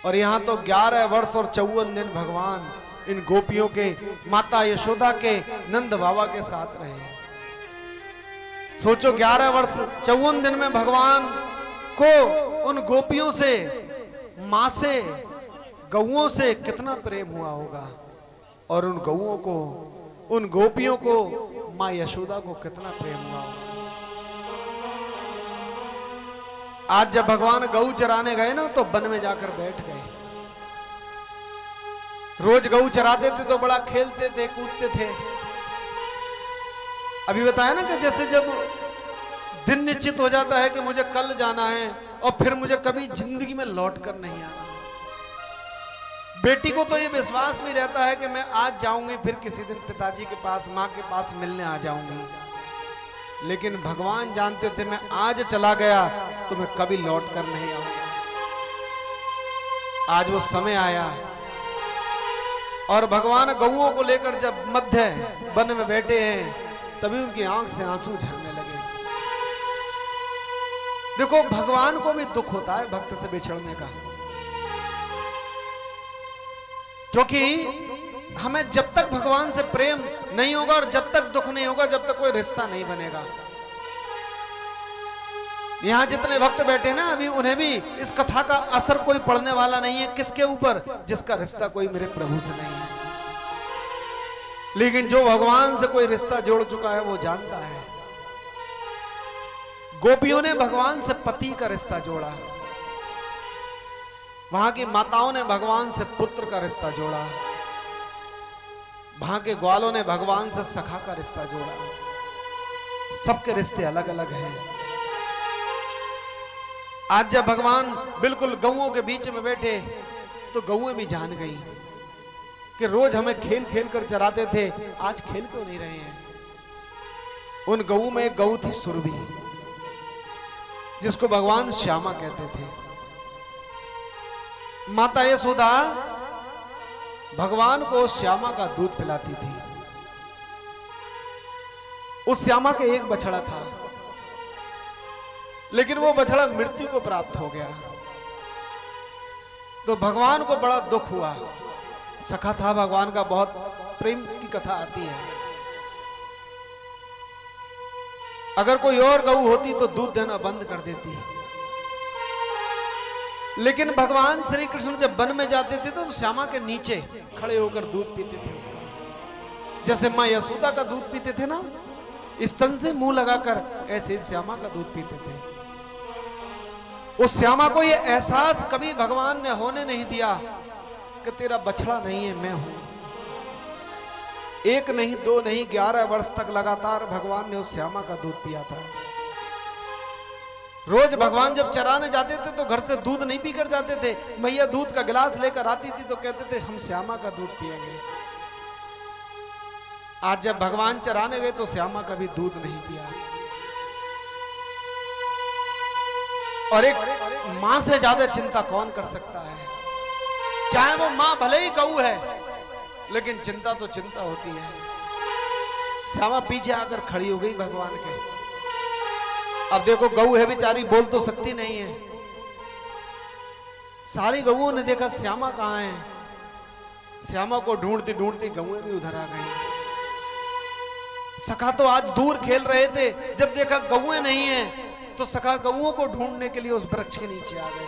[SPEAKER 1] और यहां तो 11 वर्ष और 54 दिन भगवान इन गोपियों के, माता यशोदा के, नंद बाबा के साथ रहे। सोचो 11 वर्ष 54 दिन में भगवान को उन गोपियों से, मां से, गऊओं से कितना प्रेम हुआ होगा, और उन गऊओं को, उन गोपियों को, मां यशोदा को कितना प्रेम हुआ होगा। आज जब भगवान गऊ चराने गए ना तो वन में जाकर बैठ गए। रोज गऊ चराते थे तो बड़ा खेलते थे, कूदते थे। अभी बताया ना कि जैसे जब दिन निश्चित हो जाता है कि मुझे कल जाना है और फिर मुझे कभी जिंदगी में लौट कर नहीं आना। बेटी को तो ये विश्वास भी रहता है कि मैं आज जाऊंगी, फिर किसी दिन पिताजी के पास, मां के पास मिलने आ जाऊंगी। लेकिन भगवान जानते थे मैं आज चला गया तो मैं कभी लौट कर नहीं आऊंगा। आज वो समय आया और भगवान गऊओं को लेकर जब मध्य वन में बैठे हैं, तभी उनकी आंख से आंसू झरने लगे। देखो भगवान को भी दुख होता है भक्त से बिछड़ने का, क्योंकि हमें जब तक भगवान से प्रेम नहीं होगा और जब तक दुख नहीं होगा, जब तक कोई रिश्ता नहीं बनेगा। यहां जितने भक्त बैठे ना, अभी उन्हें भी इस कथा का असर कोई पड़ने वाला नहीं है। किसके ऊपर? जिसका रिश्ता कोई मेरे प्रभु से नहीं है। लेकिन जो भगवान से कोई रिश्ता जोड़ चुका है वो जानता है। गोपियों ने भगवान से पति का रिश्ता जोड़ा, वहां की माताओं ने भगवान से पुत्र का रिश्ता जोड़ा, वहां के ग्वालों ने भगवान से सखा का रिश्ता जोड़ा। सबके रिश्ते अलग अलग हैं। आज जब भगवान बिल्कुल गऊओं के बीच में बैठे तो गऊएं भी जान गई कि रोज हमें खेल खेल कर चराते थे, आज खेल क्यों नहीं रहे हैं। उन गऊ में एक गऊ थी सुरभि, जिसको भगवान श्यामा कहते थे। माता यशोदा भगवान को श्यामा का दूध पिलाती थी। उस श्यामा के एक बछड़ा था, लेकिन वो बछड़ा मृत्यु को प्राप्त हो गया। तो भगवान को बड़ा दुख हुआ। सखा था भगवान का, बहुत प्रेम की कथा आती है। अगर कोई और गऊ होती तो दूध देना बंद कर देती, लेकिन भगवान श्री कृष्ण जब वन में जाते थे तो श्यामा के नीचे खड़े होकर दूध पीते थे उसका। जैसे मां यशोदा का दूध पीते थे ना, स्तन से मुंह लगाकर, ऐसे श्यामा का दूध पीते थे। उस श्यामा को यह एहसास कभी भगवान ने होने नहीं दिया कि तेरा बछड़ा नहीं है, मैं हूं। एक नहीं, दो नहीं, 11 वर्ष तक लगातार भगवान ने उस श्यामा का दूध पिया था। रोज भगवान जब चराने जाते थे तो घर से दूध नहीं पीकर जाते थे। मैया दूध का गिलास लेकर आती थी तो कहते थे हम श्यामा का दूध पिएंगे। आज जब भगवान चराने गए तो श्यामा का भी दूध नहीं पिया। और एक मां से ज्यादा चिंता कौन कर सकता है? चाहे वो मां भले ही गऊ है, लेकिन चिंता तो चिंता होती है। श्यामा पीछे आकर खड़ी हो गई भगवान के। अब देखो गऊ है बेचारी, बोल तो सकती नहीं है। सारी गऊओं ने देखा श्यामा कहां है। श्यामा को ढूंढती ढूंढती गऊएं भी उधर आ गई। सखा तो आज दूर खेल रहे थे, जब देखा गऊएं नहीं है तो सखा गऊओं को ढूंढने के लिए उस वृक्ष के नीचे आ गए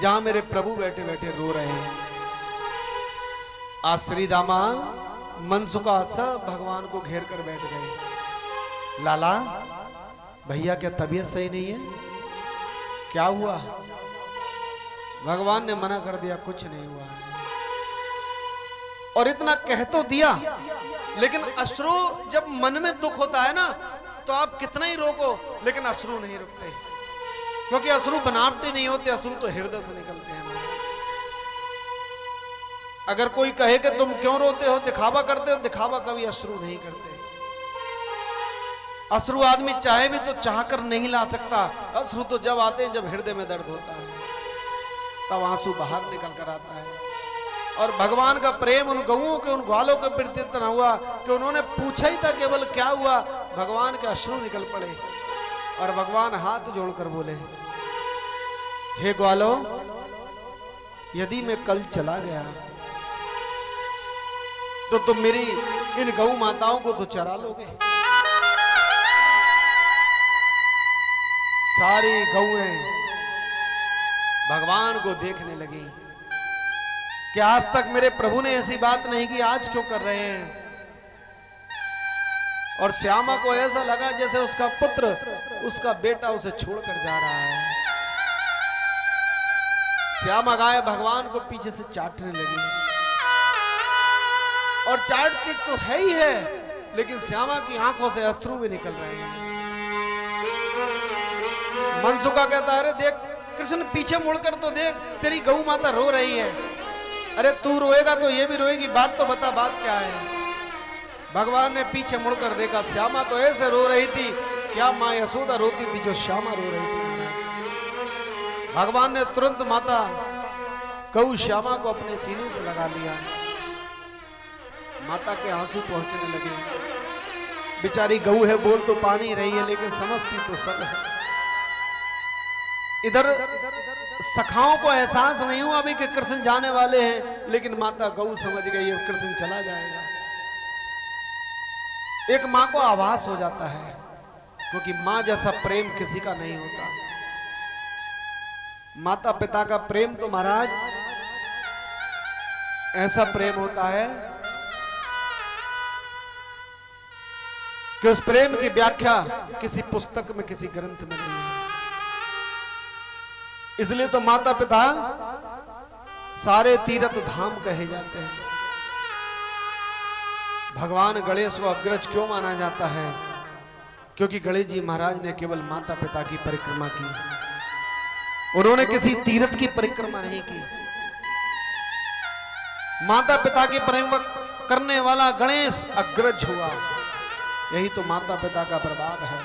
[SPEAKER 1] जहां मेरे प्रभु बैठे बैठे रो रहे हैं। आज श्री दामा मनसुका सब भगवान को घेर कर बैठ गए। लाला भैया क्या तबीयत सही नहीं है, क्या हुआ? भगवान ने मना कर दिया, कुछ नहीं हुआ है। और इतना कह तो दिया, लेकिन अश्रु जब मन में दुख होता है ना तो आप कितना ही रोको, लेकिन अश्रु नहीं रुकते, क्योंकि अश्रु बनावटी नहीं होते, अश्रु तो हृदय से निकलते हैं हमारे। अगर कोई कहे कि तुम क्यों रोते हो, दिखावा करते हो, दिखावा कभी अश्रु नहीं करते। अश्रु आदमी चाहे भी तो चाहकर नहीं ला सकता। अश्रु तो जब आते हैं जब हृदय में दर्द होता है, तब आंसू बाहर निकल कर आता है। और भगवान का प्रेम उन गऊओं के, उन ग्वालों के प्रति इतना हुआ कि उन्होंने पूछा ही था केवल क्या हुआ, भगवान के अश्रु निकल पड़े। और भगवान हाथ जोड़कर बोले, हे ग्वालों, यदि मैं कल चला गया तो तुम मेरी इन गऊ माताओं को तो चरा लोगे। सारी गऊएं भगवान को देखने लगी कि आज तक मेरे प्रभु ने ऐसी बात नहीं की, आज क्यों कर रहे हैं। और श्यामा को ऐसा लगा जैसे उसका पुत्र, उसका बेटा उसे छोड़कर जा रहा है। श्यामा गाय भगवान को पीछे से चाटने लगी, और चाटती तो है ही है, लेकिन श्यामा की आंखों से अश्रु भी निकल रहे हैं। मनसुका कहता है, अरे देख कृष्ण, पीछे मुड़कर तो देख, तेरी गऊ माता रो रही है। अरे तू रोएगा तो ये भी रोएगी, बात तो बता, बात क्या है। भगवान ने पीछे मुड़कर देखा, श्यामा तो ऐसे रो रही थी, क्या माँ यशोदा रोती थी जो श्यामा रो रही थी। भगवान ने तुरंत माता गऊ श्यामा को अपने सीने से लगा लिया। माता के आंसू पहुंचने लगे। बेचारी गऊ है, बोल तो पा नहीं रही है, लेकिन समझती तो सब है। इधर सखाओं को एहसास नहीं हुआ अभी कि कृष्ण जाने वाले हैं, लेकिन माता गऊ समझ गई है कृष्ण चला जाएगा। एक मां को आभास हो जाता है, क्योंकि मां जैसा प्रेम किसी का नहीं होता। माता पिता का प्रेम तो महाराज ऐसा प्रेम होता है कि उस प्रेम की व्याख्या किसी पुस्तक में, किसी ग्रंथ में नहीं है। इसलिए तो माता पिता सारे तीर्थ धाम कहे जाते हैं। भगवान गणेश को अग्रज क्यों माना जाता है? क्योंकि गणेश जी महाराज ने केवल माता पिता की परिक्रमा की, उन्होंने किसी तीर्थ की परिक्रमा नहीं की। माता पिता की परिक्रमा करने वाला गणेश अग्रज हुआ। यही तो माता पिता का प्रभाव है।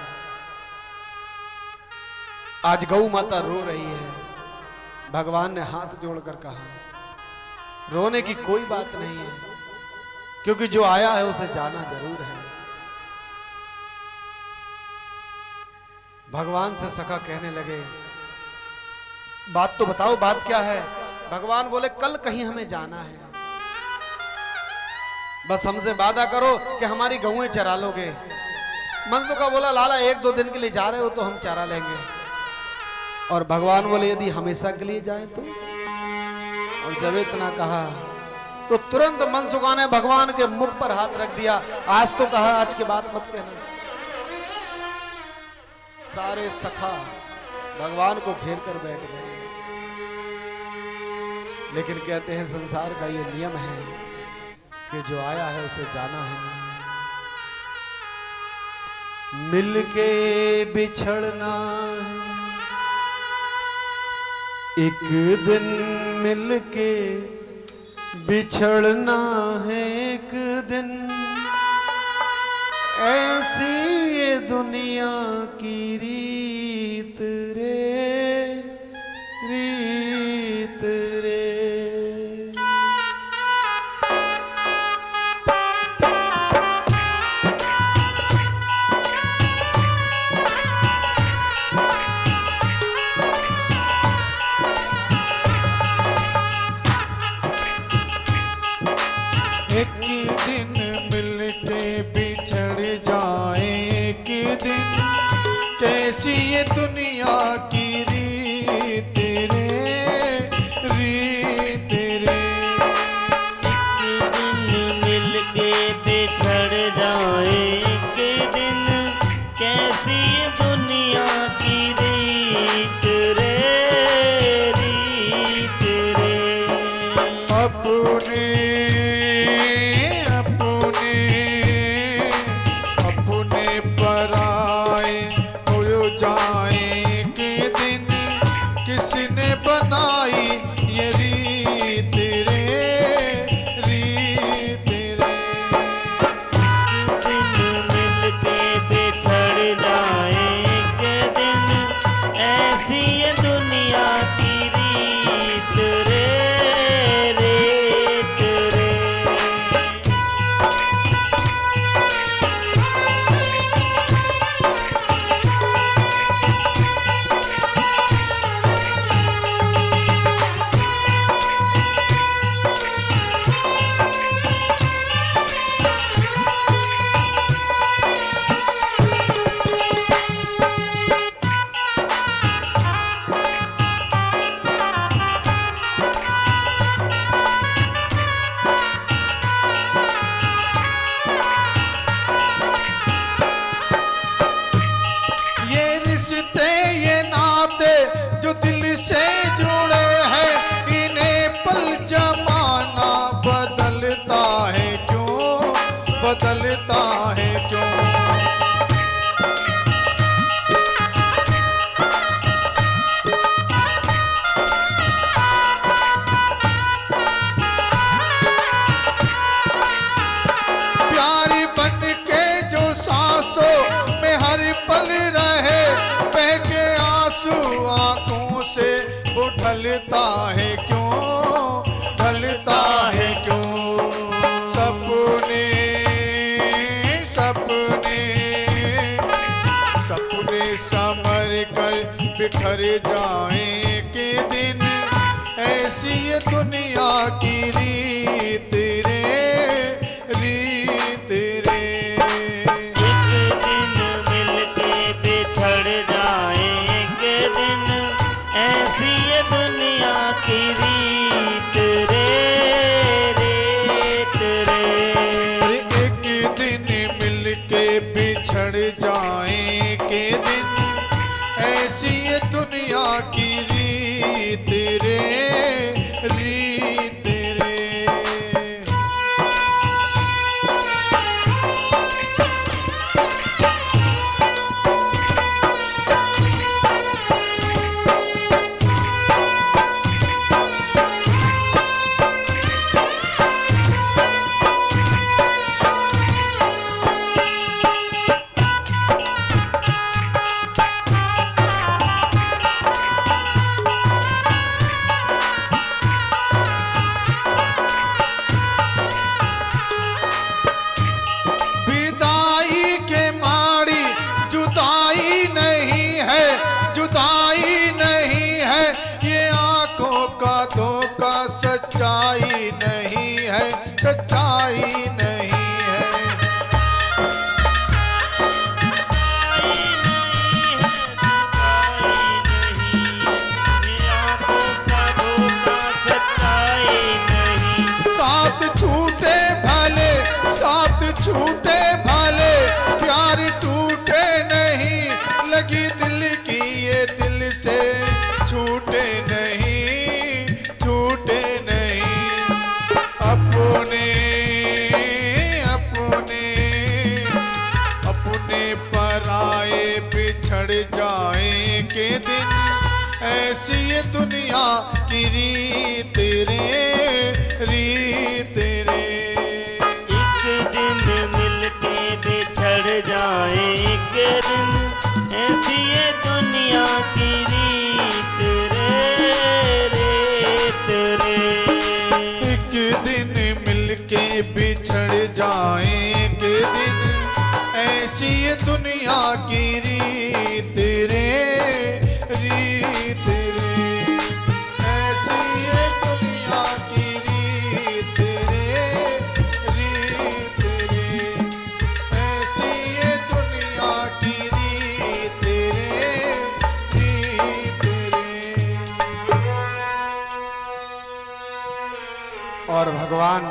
[SPEAKER 1] आज गौ माता रो रही है। भगवान ने हाथ जोड़कर कहा, रोने की कोई बात नहीं है, क्योंकि जो आया है उसे जाना जरूर है। भगवान से सखा कहने लगे, बात तो बताओ, बात क्या है? भगवान बोले, कल कहीं हमें जाना है, बस हमसे वादा करो कि हमारी गऊएं चरा लोगे। मनसुका बोला, लाला 1-2 दिन के लिए जा रहे हो तो हम चरा लेंगे। और भगवान बोले, यदि हमेशा के लिए जाएं तो? और जब इतना कहा तो तुरंत मनसुका ने भगवान के मुख पर हाथ रख दिया। आज तो कहा, आज की बात मत कहना। सारे सखा भगवान को घेर कर बैठ गए। लेकिन कहते हैं संसार का ये नियम है कि जो आया है उसे जाना है। मिलके बिछड़ना है, एक दिन मिलके बिछड़ना है एक दिन, ऐसी ये दुनिया की रीत रे, रीत रे।
[SPEAKER 2] दिन कैसी ये दुनिया की रीत रे, रीत रे।
[SPEAKER 3] दिन मिलके बिछड़ जाए एक दिन कैसी ये दुनिया की रीत रे, रीत रे।
[SPEAKER 2] अपने अपने अपने पराए हो जाए के दिन किसने बनाई ये रीत रे, रीत रे।
[SPEAKER 3] दिन मिलके बिछड़ जाए एक दिन ऐसी ये दुनिया की रीत रे, रीत रे।
[SPEAKER 2] ये रिश्ते ये नाते जो दिल से जुड़े हैं, इन्हें पल जमाना बदलता है क्यों, बदलता है क्यों। प्यारी बन के जो सांसों में हर पल रहे, बह के आंसू आंखों से वो ढलता है क्यों, ढलता है क्यों। सपने सपने सपने समर कर बिखर जाए के दिन ऐसी ये दुनिया की रीत रे, रीत रे।
[SPEAKER 3] एक दिन मिलके बिछड़ जाए एक दिन ऐसी ये दुनिया की रीत रे, रीत रे।
[SPEAKER 2] एक दिन मिलके बिछड़ जाए के दिन ऐसी ये दुनिया की रीत रे, रीत रे। विदाई के मारी जुदाई नहीं है, जुदाई नहीं है। ये आंखों का धोखा सच्चाई नहीं है, सच्चाई नहीं है। साथ छूटे भले, साथ छूटे भले, प्यार टूटे नहीं। लगी दिल की ये दिल से छूटे नहीं, छूटे नहीं। अपने अपने अपने पराए बिछड़ जाए के दिन ऐसी ये दुनिया की रीत रे, रीत रे।
[SPEAKER 3] एक दिन मिलके बिछड़ जाए एक दिन ऐसी ये दुनिया की रीत रे, रीत रे।
[SPEAKER 2] एक दिन मिलके बिछड़ जाए के दिन ऐसी ये दुनिया की रीत रे, रीत रे। ऐसी ये
[SPEAKER 1] और भगवान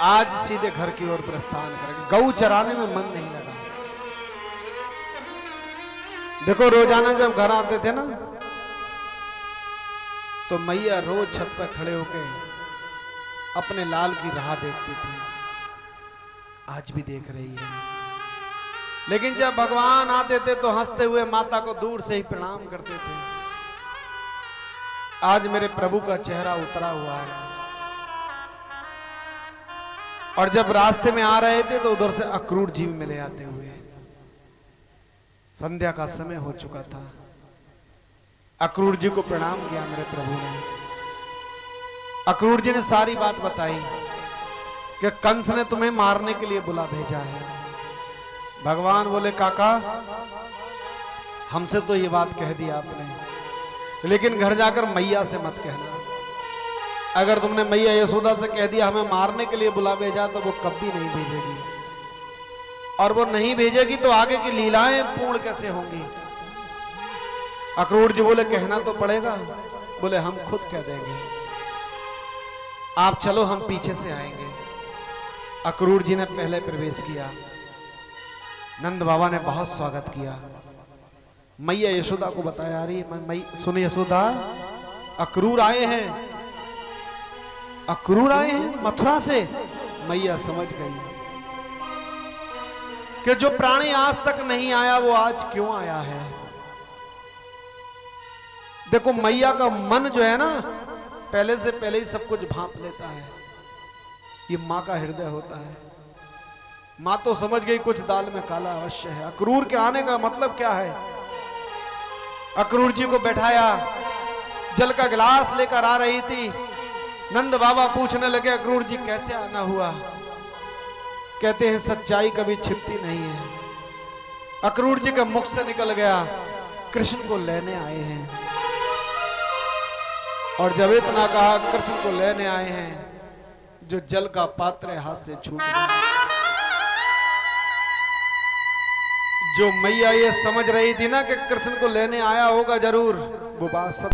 [SPEAKER 1] आज सीधे घर की ओर प्रस्थान करेंगे। गऊ चराने में मन नहीं लगा। देखो रोजाना जब घर आते थे ना तो मैया रोज छत पर खड़े होके अपने लाल की राह देखती थी। आज भी देख रही है। लेकिन जब भगवान आते थे तो हंसते हुए माता को दूर से ही प्रणाम करते थे। आज मेरे प्रभु का चेहरा उतरा हुआ है। और जब रास्ते में आ रहे थे तो उधर से अक्रूर जी मिले आते हुए। संध्या का समय हो चुका था। अक्रूर जी को प्रणाम किया मेरे प्रभु ने। अक्रूर जी ने सारी बात बताई कि कंस ने तुम्हें मारने के लिए बुला भेजा है। भगवान बोले काका हमसे तो ये बात कह दी आपने, लेकिन घर जाकर मैया से मत कहना। अगर तुमने मैया यशोदा से कह दिया हमें मारने के लिए बुला भेजा तो वो कभी नहीं भेजेगी, और वो नहीं भेजेगी तो आगे की लीलाएं पूर्ण कैसे होंगी। अक्रूर जी बोले कहना तो पड़ेगा। बोले हम खुद कह देंगे, आप चलो हम पीछे से आएंगे। अक्रूर जी ने पहले प्रवेश किया। नंद बाबा ने बहुत स्वागत किया। मैया यशोदा को बताया अरे सुन यशोदा अक्रूर आए हैं, अक्रूर आए हैं मथुरा से। मैया समझ गई कि जो प्राणी आज तक नहीं आया वो आज क्यों आया है। देखो मैया का मन जो है ना पहले से पहले ही सब कुछ भांप लेता है। ये मां का हृदय होता है। मां तो समझ गई कुछ दाल में काला अवश्य है। अक्रूर के आने का मतलब क्या है। अक्रूर जी को बैठाया, जल का गिलास लेकर आ रही थी। नंद बाबा पूछने लगे अक्रूर जी कैसे आना हुआ। कहते हैं सच्चाई कभी छिपती नहीं है। अक्रूर जी के मुख से निकल गया कृष्ण को लेने आए हैं। और जब इतना कहा कृष्ण को लेने आए हैं, जो जल का पात्र हाथ से छूट गया। जो मैया ये समझ रही थी ना कि कृष्ण को लेने आया होगा जरूर, वो बात सब